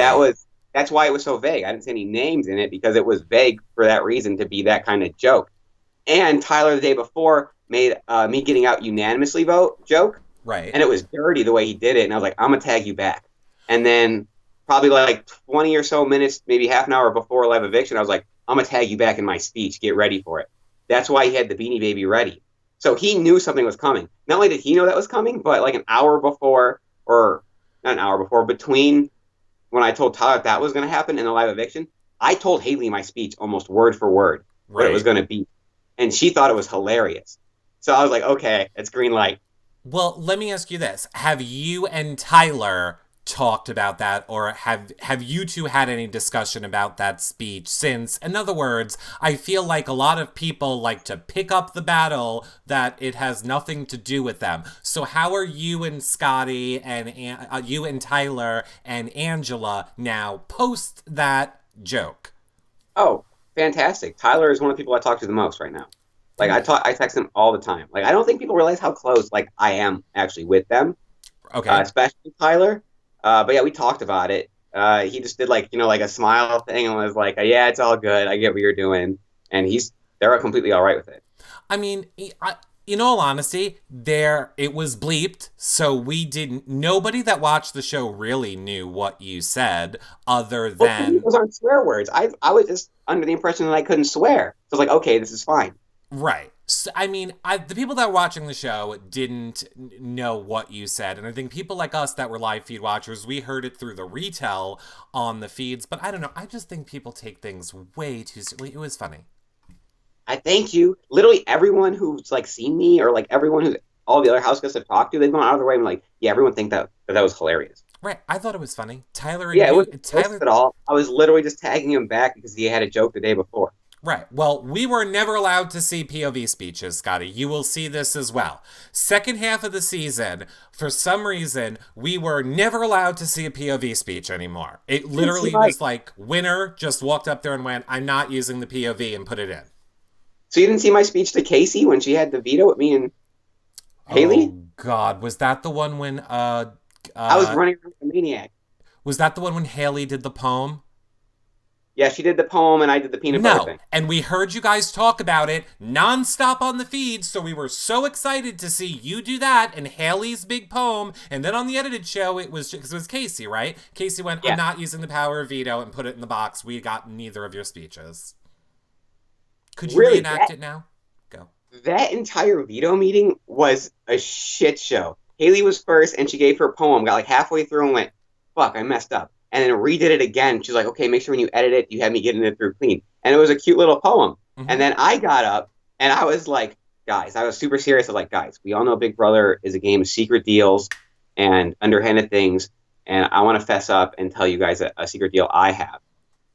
That's why it was so vague. I didn't say any names in it because it was vague for that reason, to be that kind of joke. And Tyler the day before made me getting out unanimously vote joke. Right. And it was dirty the way he did it. And I was like, I'm going to tag you back. And then probably like 20 or so minutes, maybe half an hour before live eviction, I was like, I'm going to tag you back in my speech. Get ready for it. That's why he had the Beanie Baby ready. So he knew something was coming. Not only did he know that was coming, but like an hour before, or not an hour before, between when I told Tyler that was going to happen in the live eviction, I told Hayley my speech almost word for word what it was going to be. And she thought it was hilarious. So I was like, okay, it's green light. Well, let me ask you this. Have you and Tyler talked about that, or have you two had any discussion about that speech since? In other words, I feel like a lot of people like to pick up the battle that it has nothing to do with them. So how are you and Scotty and you and Tyler and Angela now post that joke? Oh, fantastic. Tyler is one of the people I talk to the most right now. Like, I text him all the time. Like, I don't think people realize how close, like, I am actually with them. Okay. Especially Tyler. But yeah, we talked about it. He just did like a smile thing and was like, yeah, it's all good. I get what you're doing. And they're completely all right with it. I mean, in all honesty, it was bleeped, so nobody that watched the show really knew what you said, other than... Those aren't swear words. I was just under the impression that I couldn't swear. So I was like, okay, this is fine. Right. So, I mean, the people that were watching the show didn't know what you said, and I think people like us that were live feed watchers, we heard it through the retell on the feeds, but I don't know, I just think people take things way too seriously. It was funny. I thank you. Literally everyone who's like seen me, or like everyone who all the other house guests have talked to, they've gone out of their way and like, yeah, everyone think that was hilarious. Right. I thought it was funny. Tyler and yeah, you, it wasn't at all. I was literally just tagging him back because he had a joke the day before. Right. Well, we were never allowed to see POV speeches, Scotty. You will see this as well. Second half of the season, for some reason, we were never allowed to see a POV speech anymore. It literally was like, winner just walked up there and went, I'm not using the POV, and put it in. So you didn't see my speech to Casey when she had the veto with me and Hayley? Oh, God. Was that the one when... I was running around like a maniac. Was that the one when Hayley did the poem? Yeah, she did the poem and I did the peanut butter thing. And we heard you guys talk about it nonstop on the feed, so we were so excited to see you do that and Hayley's big poem. And then on the edited show, because it was Casey, right? Casey went, I'm not using the power of veto, and put it in the box. We got neither of your speeches. Could you reenact it now? Go. That entire veto meeting was a shit show. Hayley was first and she gave her poem, got like halfway through and went, fuck, I messed up. And then redid it again. She's like, okay, make sure when you edit it, you have me getting it through clean. And it was a cute little poem. Mm-hmm. And then I got up and I was like, guys, I was super serious. I was like, guys, we all know Big Brother is a game of secret deals and underhanded things. And I want to fess up and tell you guys a secret deal I have.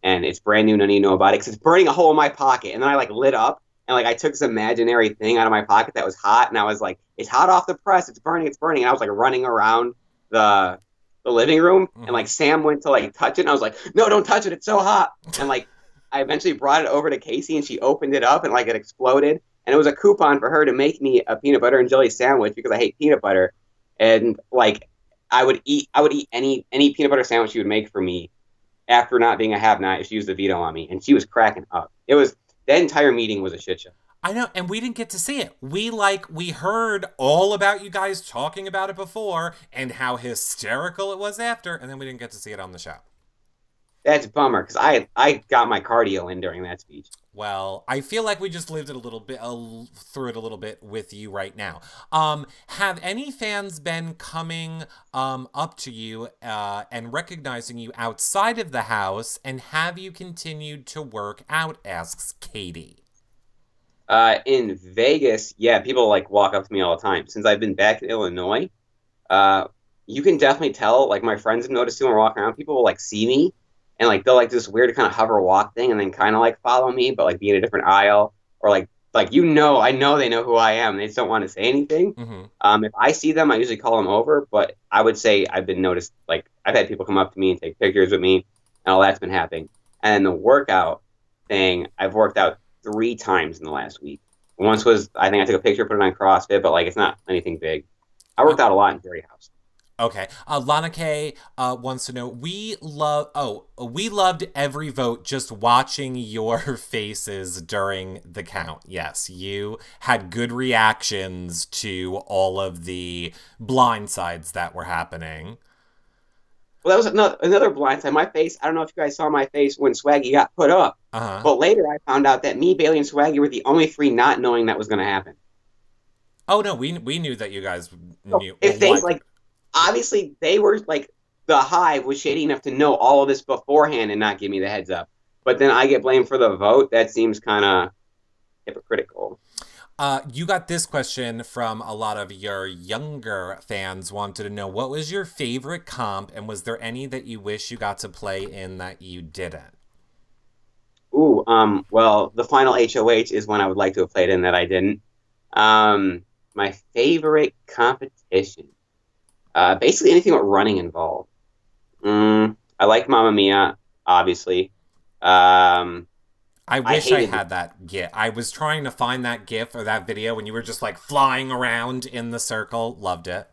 And it's brand new. None of you know about it because it's burning a hole in my pocket. And then I like lit up and like I took this imaginary thing out of my pocket that was hot. And I was like, it's hot off the press. It's burning. It's burning. And I was like running around the living room. And like Sam went to like touch it. And I was like, no, don't touch it. It's so hot. And like I eventually brought it over to Casey and she opened it up and like it exploded. And it was a coupon for her to make me a peanut butter and jelly sandwich because I hate peanut butter. And like I would eat any peanut butter sandwich she would make for me after not being a have-not if she used the veto on me. And she was cracking up. That entire meeting was a shit show. I know, and we didn't get to see it. We heard all about you guys talking about it before and how hysterical it was after, and then we didn't get to see it on the show. That's a bummer, because I got my cardio in during that speech. Well, I feel like we just lived it a little bit through it a little bit with you right now. Have any fans been coming up to you and recognizing you outside of the house, and have you continued to work out? Asks Katie. In Vegas, yeah, people like walk up to me all the time. Since I've been back in Illinois, you can definitely tell. Like my friends have noticed too when we're walking around, people will like see me. And like they'll like do this weird kind of hover walk thing and then kind of like follow me, but like be in a different aisle or like I know they know who I am. They just don't want to say anything. Mm-hmm. If I see them, I usually call them over. But I would say I've been noticed. Like I've had people come up to me and take pictures with me, and all that's been happening. And the workout thing, I've worked out 3 times in the last week. Once was I think I took a picture, put it on CrossFit, but like it's not anything big. I worked out a lot in Jerry House. Okay. Lana K wants to know, we loved every vote just watching your faces during the count. Yes, you had good reactions to all of the blindsides that were happening. Well, that was another blindside. My face, I don't know if you guys saw my face when Swaggy got put up. Uh-huh. But later I found out that me, Bailey, and Swaggy were the only 3 not knowing that was going to happen. Oh, no, we knew that you guys knew. If they, like... Obviously, they were like the Hive was shady enough to know all of this beforehand and not give me the heads up. But then I get blamed for the vote. That seems kind of hypocritical. You got this question from a lot of your younger fans. Wanted to know, what was your favorite comp, and was there any that you wish you got to play in that you didn't? Ooh, well, the final HOH is one I would like to have played in that I didn't. My favorite competition. Basically anything with running involved. I like Mamma Mia, obviously. I wish I had that GIF. I was trying to find that GIF or that video when you were just like flying around in the circle. Loved it.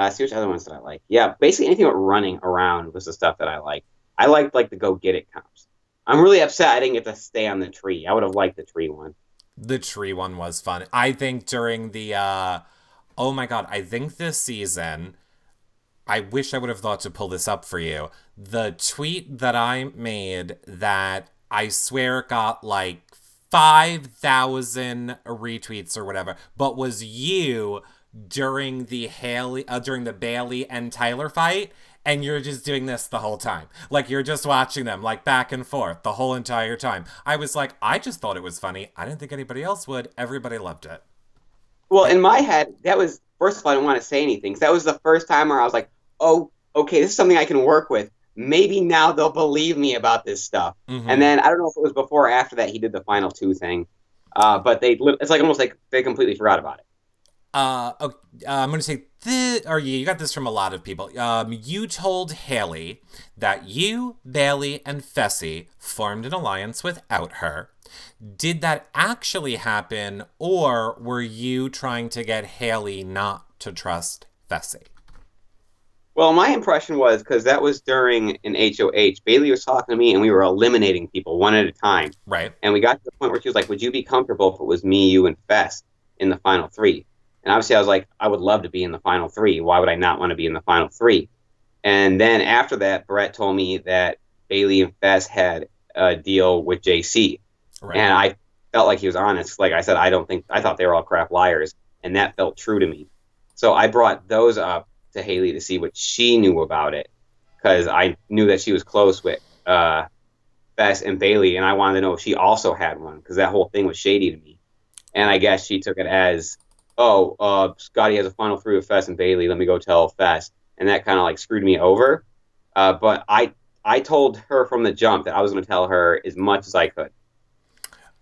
See which other ones did I like? Yeah, basically anything with running around was the stuff that I liked. I liked like the Go Get It comps. I'm really upset I didn't get to stay on the tree. I would have liked the tree one. The tree one was fun. I think during the oh my God, I think this season, I wish I would have thought to pull this up for you. The tweet that I made that I swear got like 5,000 retweets or whatever, but was you during the Bailey and Tyler fight, and you're just doing this the whole time. Like you're just watching them like back and forth the whole entire time. I was like, I just thought it was funny. I didn't think anybody else would. Everybody loved it. Well, in my head, that was, first of all, I didn't want to say anything. So that was the first time where I was like, oh, okay, this is something I can work with. Maybe now they'll believe me about this stuff. Mm-hmm. And then, I don't know if it was before or after that he did the final 2 thing. But it's like almost like they completely forgot about it. Okay, I'm going to say, you got this from a lot of people. You told Hayley that you, Bailey, and Fessy formed an alliance without her. Did that actually happen, or were you trying to get Hayley not to trust Fessy? Well, my impression was, because that was during an HOH, Bailey was talking to me and we were eliminating people one at a time. Right. And we got to the point where she was like, would you be comfortable if it was me, you, and Fess in the final 3? And obviously I was like, I would love to be in the final 3. Why would I not want to be in the final 3? And then after that, Brett told me that Bailey and Fess had a deal with JC. Right. And I felt like he was honest. Like I said, I thought they were all crap liars. And that felt true to me. So I brought those up to Hayley to see what she knew about it. Because I knew that she was close with Fess and Bailey. And I wanted to know if she also had one. Because that whole thing was shady to me. And I guess she took it as, oh, Scottie has a final three with Fess and Bailey. Let me go tell Fess. And that kind of like screwed me over. But I told her from the jump that I was going to tell her as much as I could.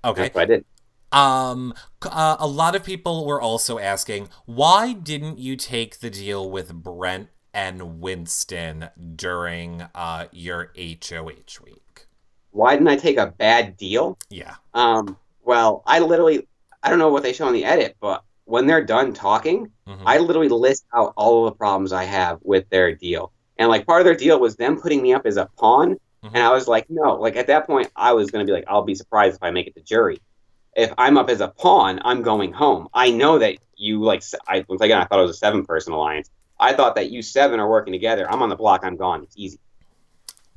Okay. That's what I did. A lot of people were also asking, why didn't you take the deal with Brent and Winston during your HOH week? Why didn't I take a bad deal? Yeah. Well, I don't know what they show in the edit, but when they're done talking, I literally list out all of the problems I have with their deal. And like part of their deal was them putting me up as a pawn. And I was like, no, like at that point, I was going to be like, I'll be surprised if I make it to jury. If I'm up as a pawn, I'm going home. I know that you once again, I thought it was a 7-person alliance. I thought that you 7 are working together. I'm on the block. I'm gone. It's easy.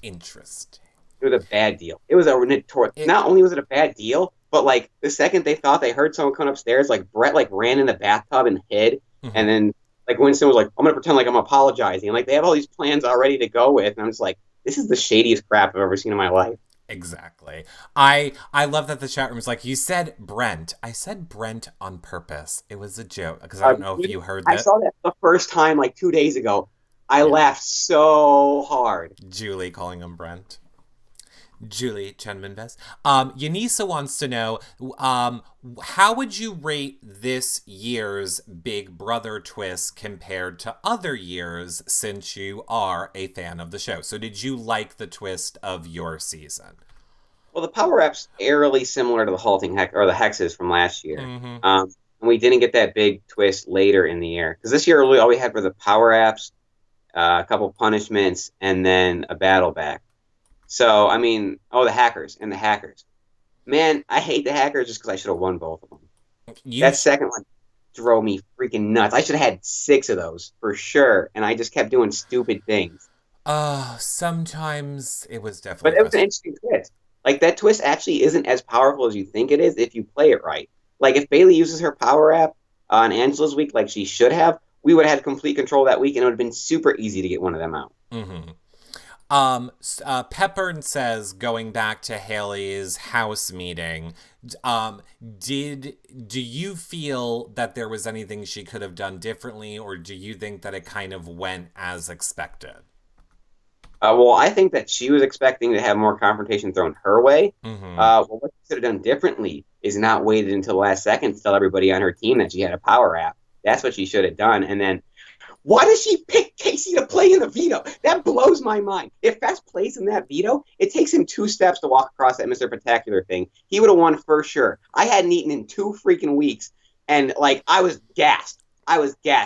Interesting. It was a bad deal. It was not only was it a bad deal, but like the second they thought they heard someone come upstairs, like Brett like ran in the bathtub and hid, and then like Winston was like, I'm gonna pretend like I'm apologizing, and like they have all these plans already to go with, and I'm just like, this is the shadiest crap I've ever seen in my life. Exactly. I love that the chat room is like, you said Brent. I said Brent on purpose. It was a joke because I don't know if you heard that. I saw that the first time like 2 days ago. I laughed so hard. Julie calling him Brent. Julie Chenman-Best. Yanisa wants to know, how would you rate this year's Big Brother twist compared to other years, since you are a fan of the show? So did you like the twist of your season? Well, the power-up's eerily similar to the halting or the hexes from last year. And we didn't get that big twist later in the year. Because this year, all we had were the power-ups, a couple punishments, and then a battle back. So, I mean, the hackers. Man, I hate the hackers just because I should have won both of them. That second one drove me freaking nuts. I should have had 6 of those for sure, and I just kept doing stupid things. Sometimes it was definitely... But it was an interesting twist. Like, that twist actually isn't as powerful as you think it is if you play it right. Like, if Bailey uses her power app on Angela's week like she should have, we would have had complete control that week, and it would have been super easy to get one of them out. Pepper says, going back to Hayley's house meeting, do you feel that there was anything she could have done differently, or do you think that it kind of went as expected? Well, I think that she was expecting to have more confrontation thrown her way. Well, what she should have done differently is not waited until the last second to tell everybody on her team that she had a power app. That's what she should have done. And then, why does she pick Casey to play in the veto? That blows my mind. If Fess plays in that veto, it takes him 2 steps to walk across that Mr. Spectacular thing. He would have won for sure. I hadn't eaten in 2 freaking weeks, and like I was gassed. I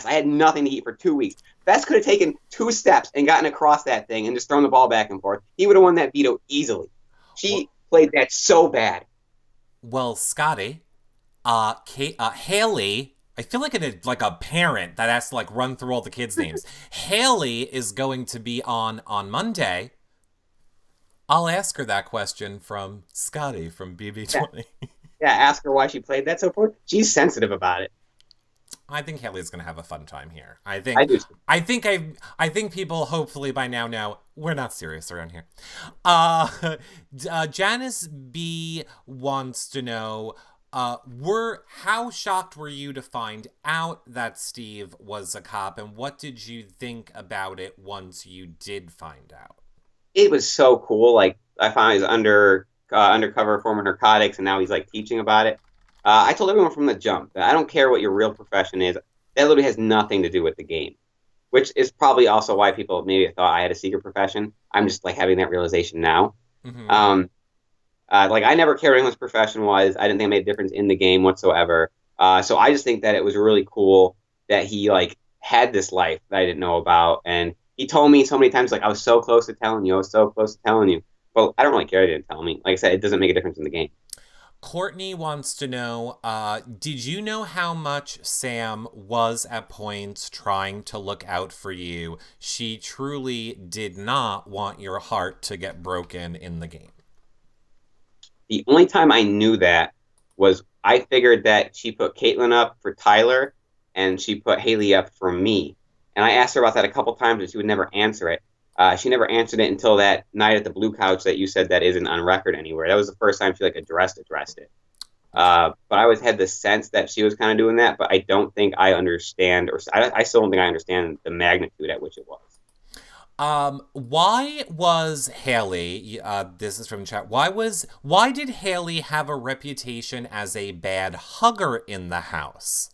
had nothing to eat for 2 weeks. Fess could have taken 2 steps and gotten across that thing and just thrown the ball back and forth. He would have won that veto easily. She played that so bad. Well, Scottie, Hayley... I feel like it's like a parent that has to like run through all the kids' names. Hayley is going to be on Monday. I'll ask her that question from Scottie from BB20. Yeah, ask her why she played that so poor. She's sensitive about it. I think Hayley's going to have a fun time here. I do. I think people hopefully by now know we're not serious around here. Janice B wants to know, how shocked were you to find out that Steve was a cop, and what did you think about it once you did find out? It was so cool. Like, I found he's undercover former narcotics, and now he's like teaching about it. I told everyone from the jump that I don't care what your real profession is. That literally has nothing to do with the game, which is probably also why people maybe thought I had a secret profession. I'm just like having that realization now. Like, I never cared what anyone's profession was. I didn't think it made a difference in the game whatsoever. So I just think that it was really cool that he, like, had this life that I didn't know about. And he told me so many times, like, I was so close to telling you. But I don't really care he didn't tell me. Like I said, it doesn't make a difference in the game. Courtney wants to know, did you know how much Sam was at points trying to look out for you? She truly did not want your heart to get broken in the game. The only time I knew that was I figured that she put Caitlyn up for Tyler and she put Hayley up for me. And I asked her about that a couple times and she would never answer it. She never answered it until that night at the Blue Couch that you said that isn't on record anywhere. That was the first time she like addressed it. But I always had the sense that she was kind of doing that, but I don't think I understand, or I still don't think I understand the magnitude at which it was. Why was Hayley, this is from chat, why did Hayley have a reputation as a bad hugger in the house?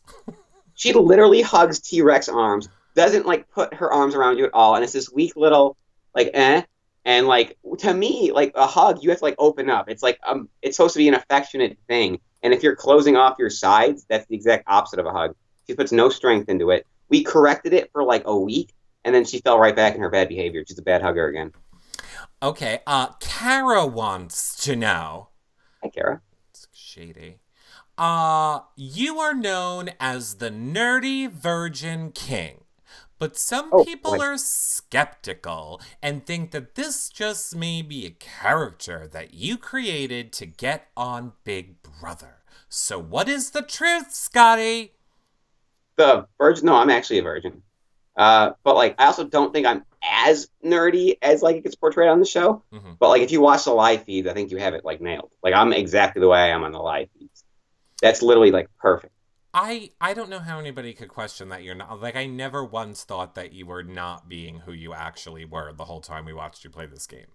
She literally hugs T-Rex arms, doesn't like put her arms around you at all, and it's this weak little like and like to me like a hug you have to like open up. It's like it's supposed to be an affectionate thing, and if you're closing off your sides, that's the exact opposite of a hug. She puts no strength into it. We corrected it for like a week, and then she fell right back in her bad behavior. She's a bad hugger again. Okay, Kara wants to know. Hi, Kara. It's shady. You are known as the nerdy virgin king, but some people are skeptical and think that this just may be a character that you created to get on Big Brother. So what is the truth, Scottie? The virgin? No, I'm actually a virgin. But like, I also don't think I'm as nerdy as like it gets portrayed on the show. Mm-hmm. But like, if you watch the live feeds, I think you have it like nailed. Like, I'm exactly the way I am on the live feeds. That's literally like perfect. I don't know how anybody could question that you're not. Like, I never once thought that you were not being who you actually were the whole time we watched you play this game.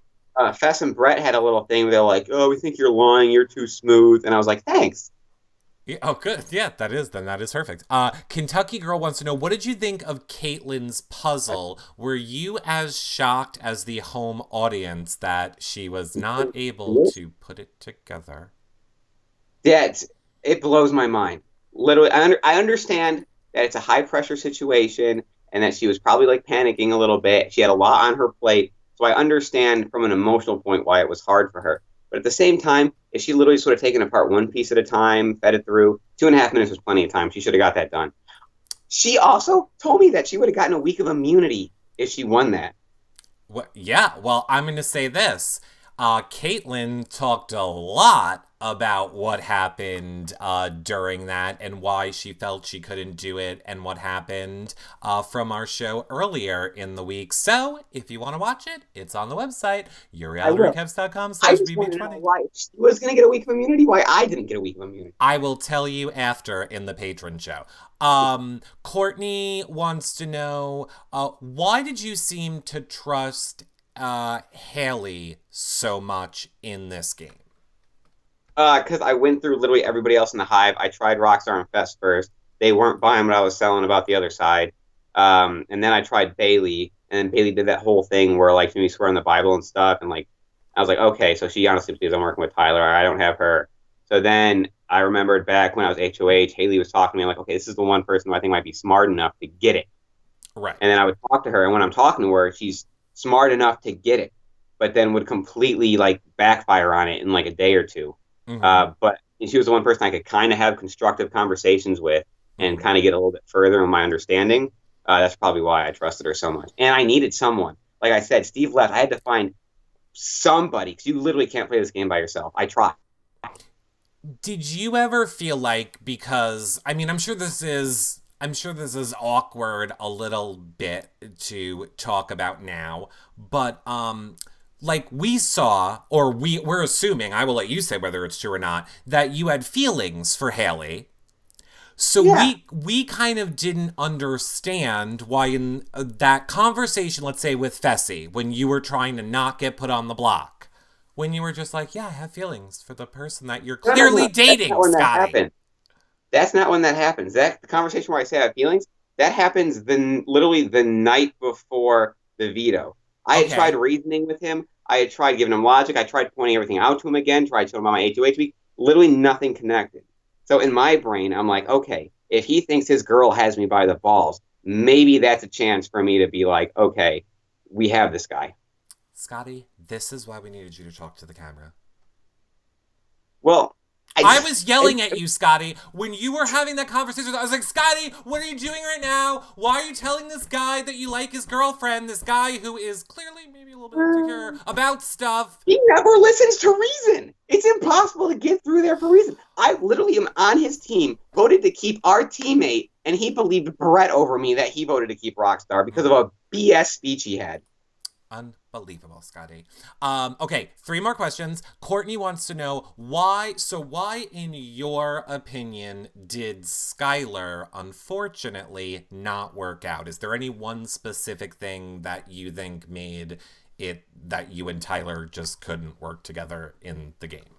Fess and Brett had a little thing where they're like, "Oh, we think you're lying. You're too smooth," and I was like, "Thanks." Yeah, oh, good. Yeah, that is perfect. Kentucky Girl wants to know, what did you think of Caitlyn's puzzle? Were you as shocked as the home audience that she was not able to put it together? It blows my mind. Literally, I understand that it's a high pressure situation and that she was probably like panicking a little bit. She had a lot on her plate, so I understand from an emotional point why it was hard for her. But at the same time, if she literally sort of taken apart one piece at a time, fed it through, 2.5 minutes was plenty of time. She should have got that done. She also told me that she would have gotten a week of immunity if she won that. Yeah, well, I'm going to say this. Caitlyn talked a lot about what happened during that and why she felt she couldn't do it and what happened from our show earlier in the week. So if you want to watch it, it's on the website, yourrealityrecaps.com/BB20. I just want to know why she was going to get a week of immunity, why I didn't get a week of immunity. I will tell you after in the patron show. Courtney wants to know, why did you seem to trust Hayley so much in this game? Because I went through literally everybody else in the hive. I tried Rockstar and Fest first. They weren't buying what I was selling about the other side. And then I tried Bailey, and Bailey did that whole thing where like she swear on the Bible and stuff. And like I was like, okay, so she honestly believes I'm working with Tyler. I don't have her. So then I remembered back when I was HOH, Hayley was talking to me like, okay, this is the one person who I think might be smart enough to get it. Right. And then I would talk to her, and when I'm talking to her, she's smart enough to get it, but then would completely like backfire on it in like a day or two. Mm-hmm. But she was the one person I could kind of have constructive conversations with and kind of get a little bit further in my understanding. That's probably why I trusted her so much. And I needed someone. Like I said, Steve left. I had to find somebody, because you literally can't play this game by yourself. I tried. Did you ever feel like, because, I mean, I'm sure this is awkward a little bit to talk about now, but like we saw, or we're assuming, I will let you say whether it's true or not, that you had feelings for Hayley. So yeah. we kind of didn't understand why in that conversation, let's say with Fessy, when you were trying to not get put on the block, when you were just like, yeah, I have feelings for the person that you're clearly dating, Scottie. That's not when that happens. The conversation where I say I have feelings, that happens literally the night before the veto. I had tried reasoning with him. I had tried giving him logic. I tried pointing everything out to him again, tried showing him about my HOH week. Literally nothing connected. So in my brain, I'm like, okay, if he thinks his girl has me by the balls, maybe that's a chance for me to be like, okay, we have this guy. Scottie, this is why we needed you to talk to the camera. Well, I was yelling at you, Scottie, when you were having that conversation. I was like, Scottie, what are you doing right now? Why are you telling this guy that you like his girlfriend, this guy who is clearly maybe a little bit insecure about stuff? He never listens to reason. It's impossible to get through there for reason. I literally am on his team, voted to keep our teammate, and he believed Brett over me that he voted to keep Rockstar because of a BS speech he had. Unbelievable, Scottie. Okay, 3 more questions. Courtney wants to know why, in your opinion, did Skylar unfortunately not work out? Is there any one specific thing that you think made it that you and Tyler just couldn't work together in the game?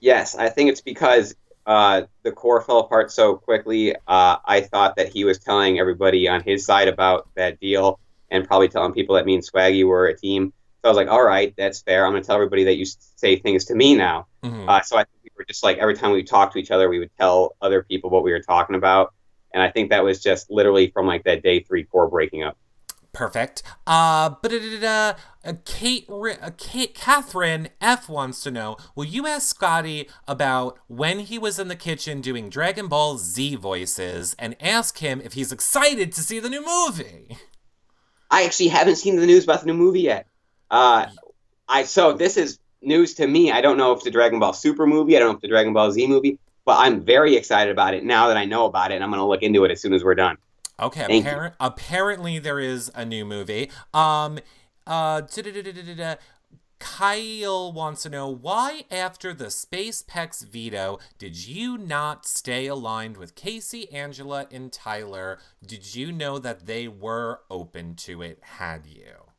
Yes, I think it's because the core fell apart so quickly. I thought that he was telling everybody on his side about that deal and probably telling people that me and Swaggy were a team. So I was like, all right, that's fair. I'm going to tell everybody that you say things to me now. Mm-hmm. So I think we were just like, every time we talked to each other, we would tell other people what we were talking about. And I think that was just literally from like that day 3 core breaking up. Perfect. Catherine F wants to know, will you ask Scottie about when he was in the kitchen doing Dragon Ball Z voices and ask him if he's excited to see the new movie? I actually haven't seen the news about the new movie yet. So this is news to me. I don't know if it's a Dragon Ball Super movie. I don't know if it's a Dragon Ball Z movie, but I'm very excited about it now that I know about it, and I'm going to look into it as soon as we're done. Okay, apparently there is a new movie. Kyle wants to know, why after the Space Pecs veto did you not stay aligned with Casey, Angela, and Tyler? Did you know that they were open to it, had you?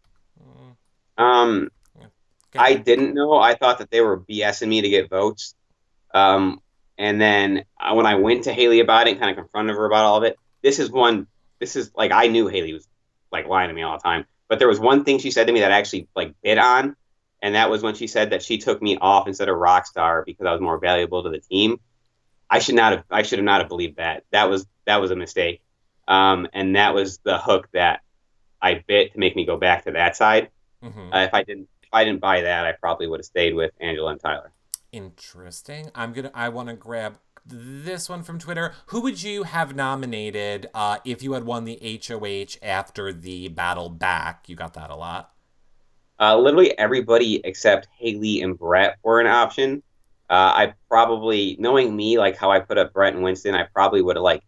I didn't know. I thought that they were BSing me to get votes. And then when I went to Hayley about it and kind of confronted her about all of it, this is like, I knew Hayley was like lying to me all the time, but there was one thing she said to me that I actually like bid on, and that was when she said that she took me off instead of Rockstar because I was more valuable to the team. I should not have believed that. That was a mistake. And that was the hook that I bit to make me go back to that side. Mm-hmm. If I didn't buy that, I probably would have stayed with Angela and Tyler. Interesting. I want to grab this one from Twitter. Who would you have nominated if you had won the HOH after the battle back? You got that a lot. Literally everybody except Hayley and Brett were an option. I probably, knowing me, like how I put up Brett and Winston, I probably would have like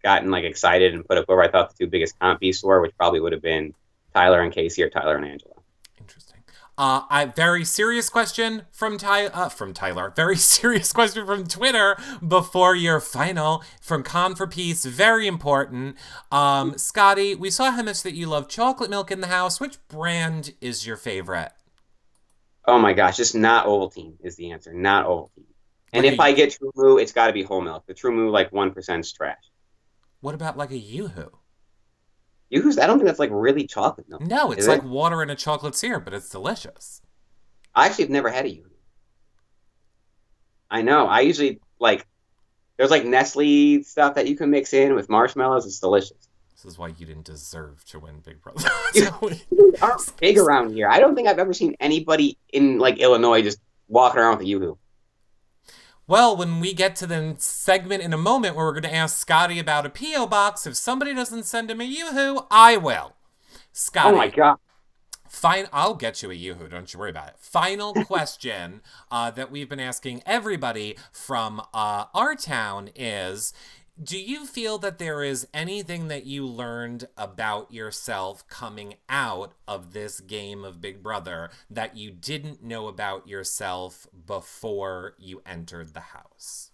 gotten like excited and put up whoever I thought the 2 biggest comp beasts were, which probably would have been Tyler and Casey or Tyler and Angela. Interesting. Very serious question from Tyler. Very serious question from Twitter before your final from Con for Peace. Very important. Scottie, we saw how much that you love chocolate milk in the house. Which brand is your favorite? Oh my gosh, just not Ovaltine is the answer. Not Ovaltine. And if I get True Moo, it's got to be whole milk. The True Moo, like 1% is trash. What about like a Yoo-Hoo? Yoo-Hoo's, I don't think that's like really chocolate milk. No, it's like water in a chocolate syrup, but it's delicious. I actually have never had a Yoo-Hoo. I know. I usually like, there's like Nestle stuff that you can mix in with marshmallows. It's delicious. This is why you didn't deserve to win Big Brother. You aren't big around here. I don't think I've ever seen anybody in like Illinois just walking around with a Yoo-Hoo. Well, when we get to the segment in a moment where we're going to ask Scottie about a P.O. box, if somebody doesn't send him a Yoo-Hoo, I will. Scottie. Oh my God. Fine, I'll get you a Yoo-Hoo. Don't you worry about it. Final question that we've been asking everybody from our town is, do you feel that there is anything that you learned about yourself coming out of this game of Big Brother that you didn't know about yourself before you entered the house?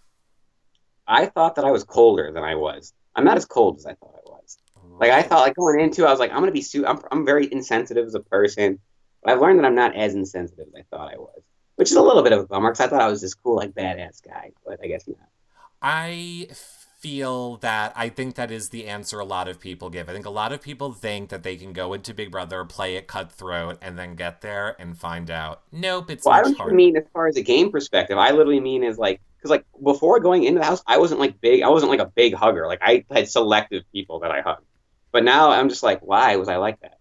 I thought that I was colder than I was. I'm not as cold as I thought I was. Like, I thought, like, going into it, I was like, I'm going to be I'm very insensitive as a person. But I've learned that I'm not as insensitive as I thought I was, which is a little bit of a bummer because I thought I was this cool, like, badass guy, but I guess not. I think that is the answer a lot of people give. I think a lot of people think that they can go into Big Brother, play it cutthroat, and then get there and find out, nope, it's much harder. I don't even mean as far as a game perspective. I literally mean as like, because like before going into the house, I wasn't like big. I wasn't like a big hugger. Like I had selective people that I hugged. But now I'm just like, why was I like that?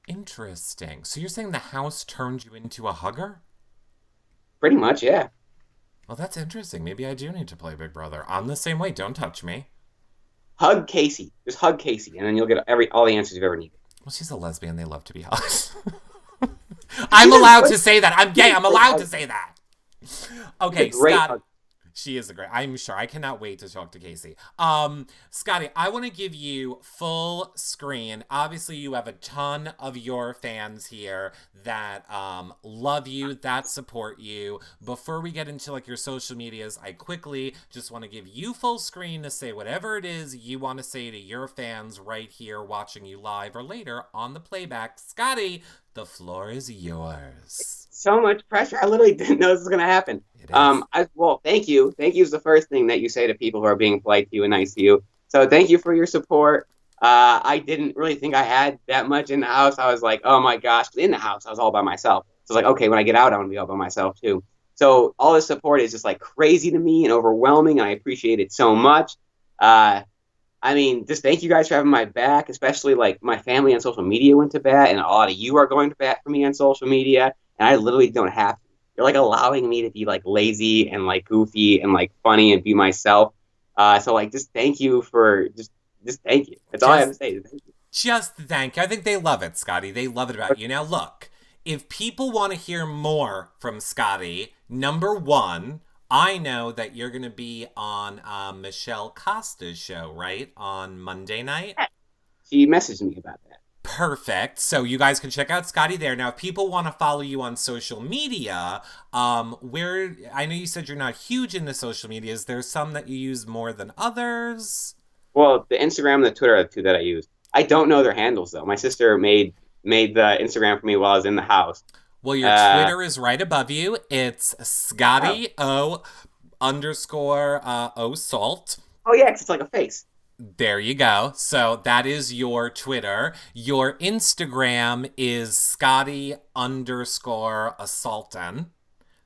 Interesting. So you're saying the house turned you into a hugger? Pretty much, yeah. Well, that's interesting. Maybe I do need to play Big Brother. I'm the same way. Don't touch me. Hug Casey. Just hug Casey, and then you'll get all the answers you've ever needed. Well, she's a lesbian. They love to be hugged. I'm allowed to say that. I'm gay. I'm allowed to say that. Okay, Scott. She is a great, I'm sure. I cannot wait to talk to Casey. Scottie, I want to give you full screen. Obviously, you have a ton of your fans here that love you, that support you. Before we get into like your social medias, I quickly just want to give you full screen to say whatever it is you want to say to your fans right here watching you live or later on the playback. Scottie, the floor is yours. So much pressure. I literally didn't know this was going to happen. It is. Well, thank you. Thank you is the first thing that you say to people who are being polite to you and nice to you. So thank you for your support. I didn't really think I had that much in the house. I was like, oh my gosh. In the house, I was all by myself. So I was like, okay, when I get out, I'm going to be all by myself too. So all this support is just like crazy to me and overwhelming. And I appreciate it so much. I mean, just thank you guys for having my back, especially like my family on social media went to bat, and a lot of you are going to bat for me on social media, and I literally don't have to. You're like allowing me to be like lazy and like goofy and like funny and be myself. So like, just thank you for just thank you. That's all I have to say. Thank you. Just thank you. I think they love it, Scottie. They love it about you. Now, look, if people want to hear more from Scottie, number one, I know that you're going to be on Michelle Costa's show, right? On Monday night? She messaged me about that. Perfect. So you guys can check out Scottie there. Now, if people want to follow you on social media, where I know you said you're not huge into social media. Is there some that you use more than others? Well, the Instagram and the Twitter are the two that I use. I don't know their handles, though. My sister made the Instagram for me while I was in the house. Well, your Twitter is right above you. It's Scottie O _ O Salt. Oh, yeah, 'cause it's like a face. There you go. So that is your Twitter. Your Instagram is Scottie _ Salton.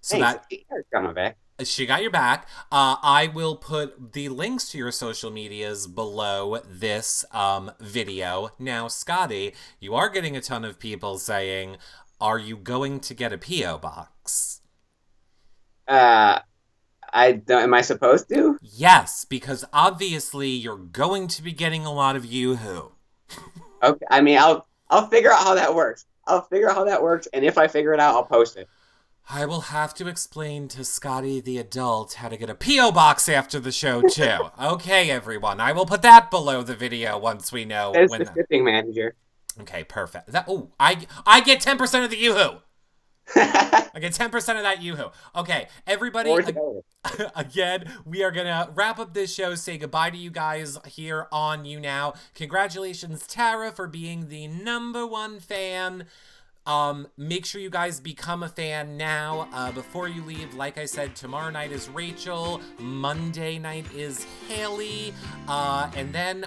So Thanks. Got my back. She got your back. I will put the links to your social medias below this video. Now, Scottie, you are getting a ton of people saying, are you going to get a P.O. box? Am I supposed to? Yes, because obviously you're going to be getting a lot of Yoo-hoo. Okay, I mean, I'll figure out how that works. And if I figure it out, I'll post it. I will have to explain to Scottie the adult how to get a P.O. box after the show, too. Okay, everyone. I will put that below the video once we know. There's the shipping manager. Okay, perfect. I get 10% of the Yoo-hoo. I get 10% of that Yoo-hoo. Okay, everybody, again, we are going to wrap up this show, say goodbye to you guys here on You Now. Congratulations, Tara, for being the #1 fan. Make sure you guys become a fan now before you leave. Like I said, tomorrow night is Rachel, Monday night is Hayley, and then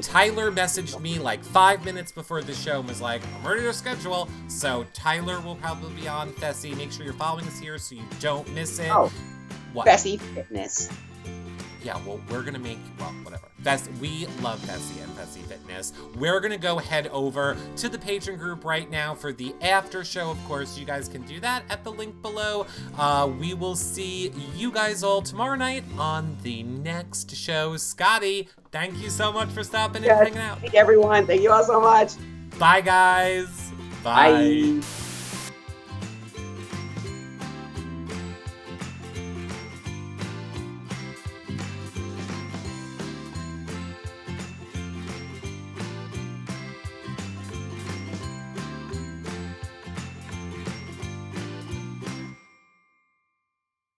Tyler messaged me like 5 minutes before the show and was like, I'm ready to schedule. So Tyler will probably be on Fessy. Make sure you're following us here so you don't miss it. Oh, what? Fessy Fitness. Yeah, well, we're going to make, well, whatever. We love Fessy and Fessy Fitness. We're going to go head over to the Patreon group right now for the after show. Of course, you guys can do that at the link below. We will see you guys all tomorrow night on the next show. Scottie, thank you so much for stopping and hanging out. Thank everyone. Thank you all so much. Bye, guys. Bye. Bye.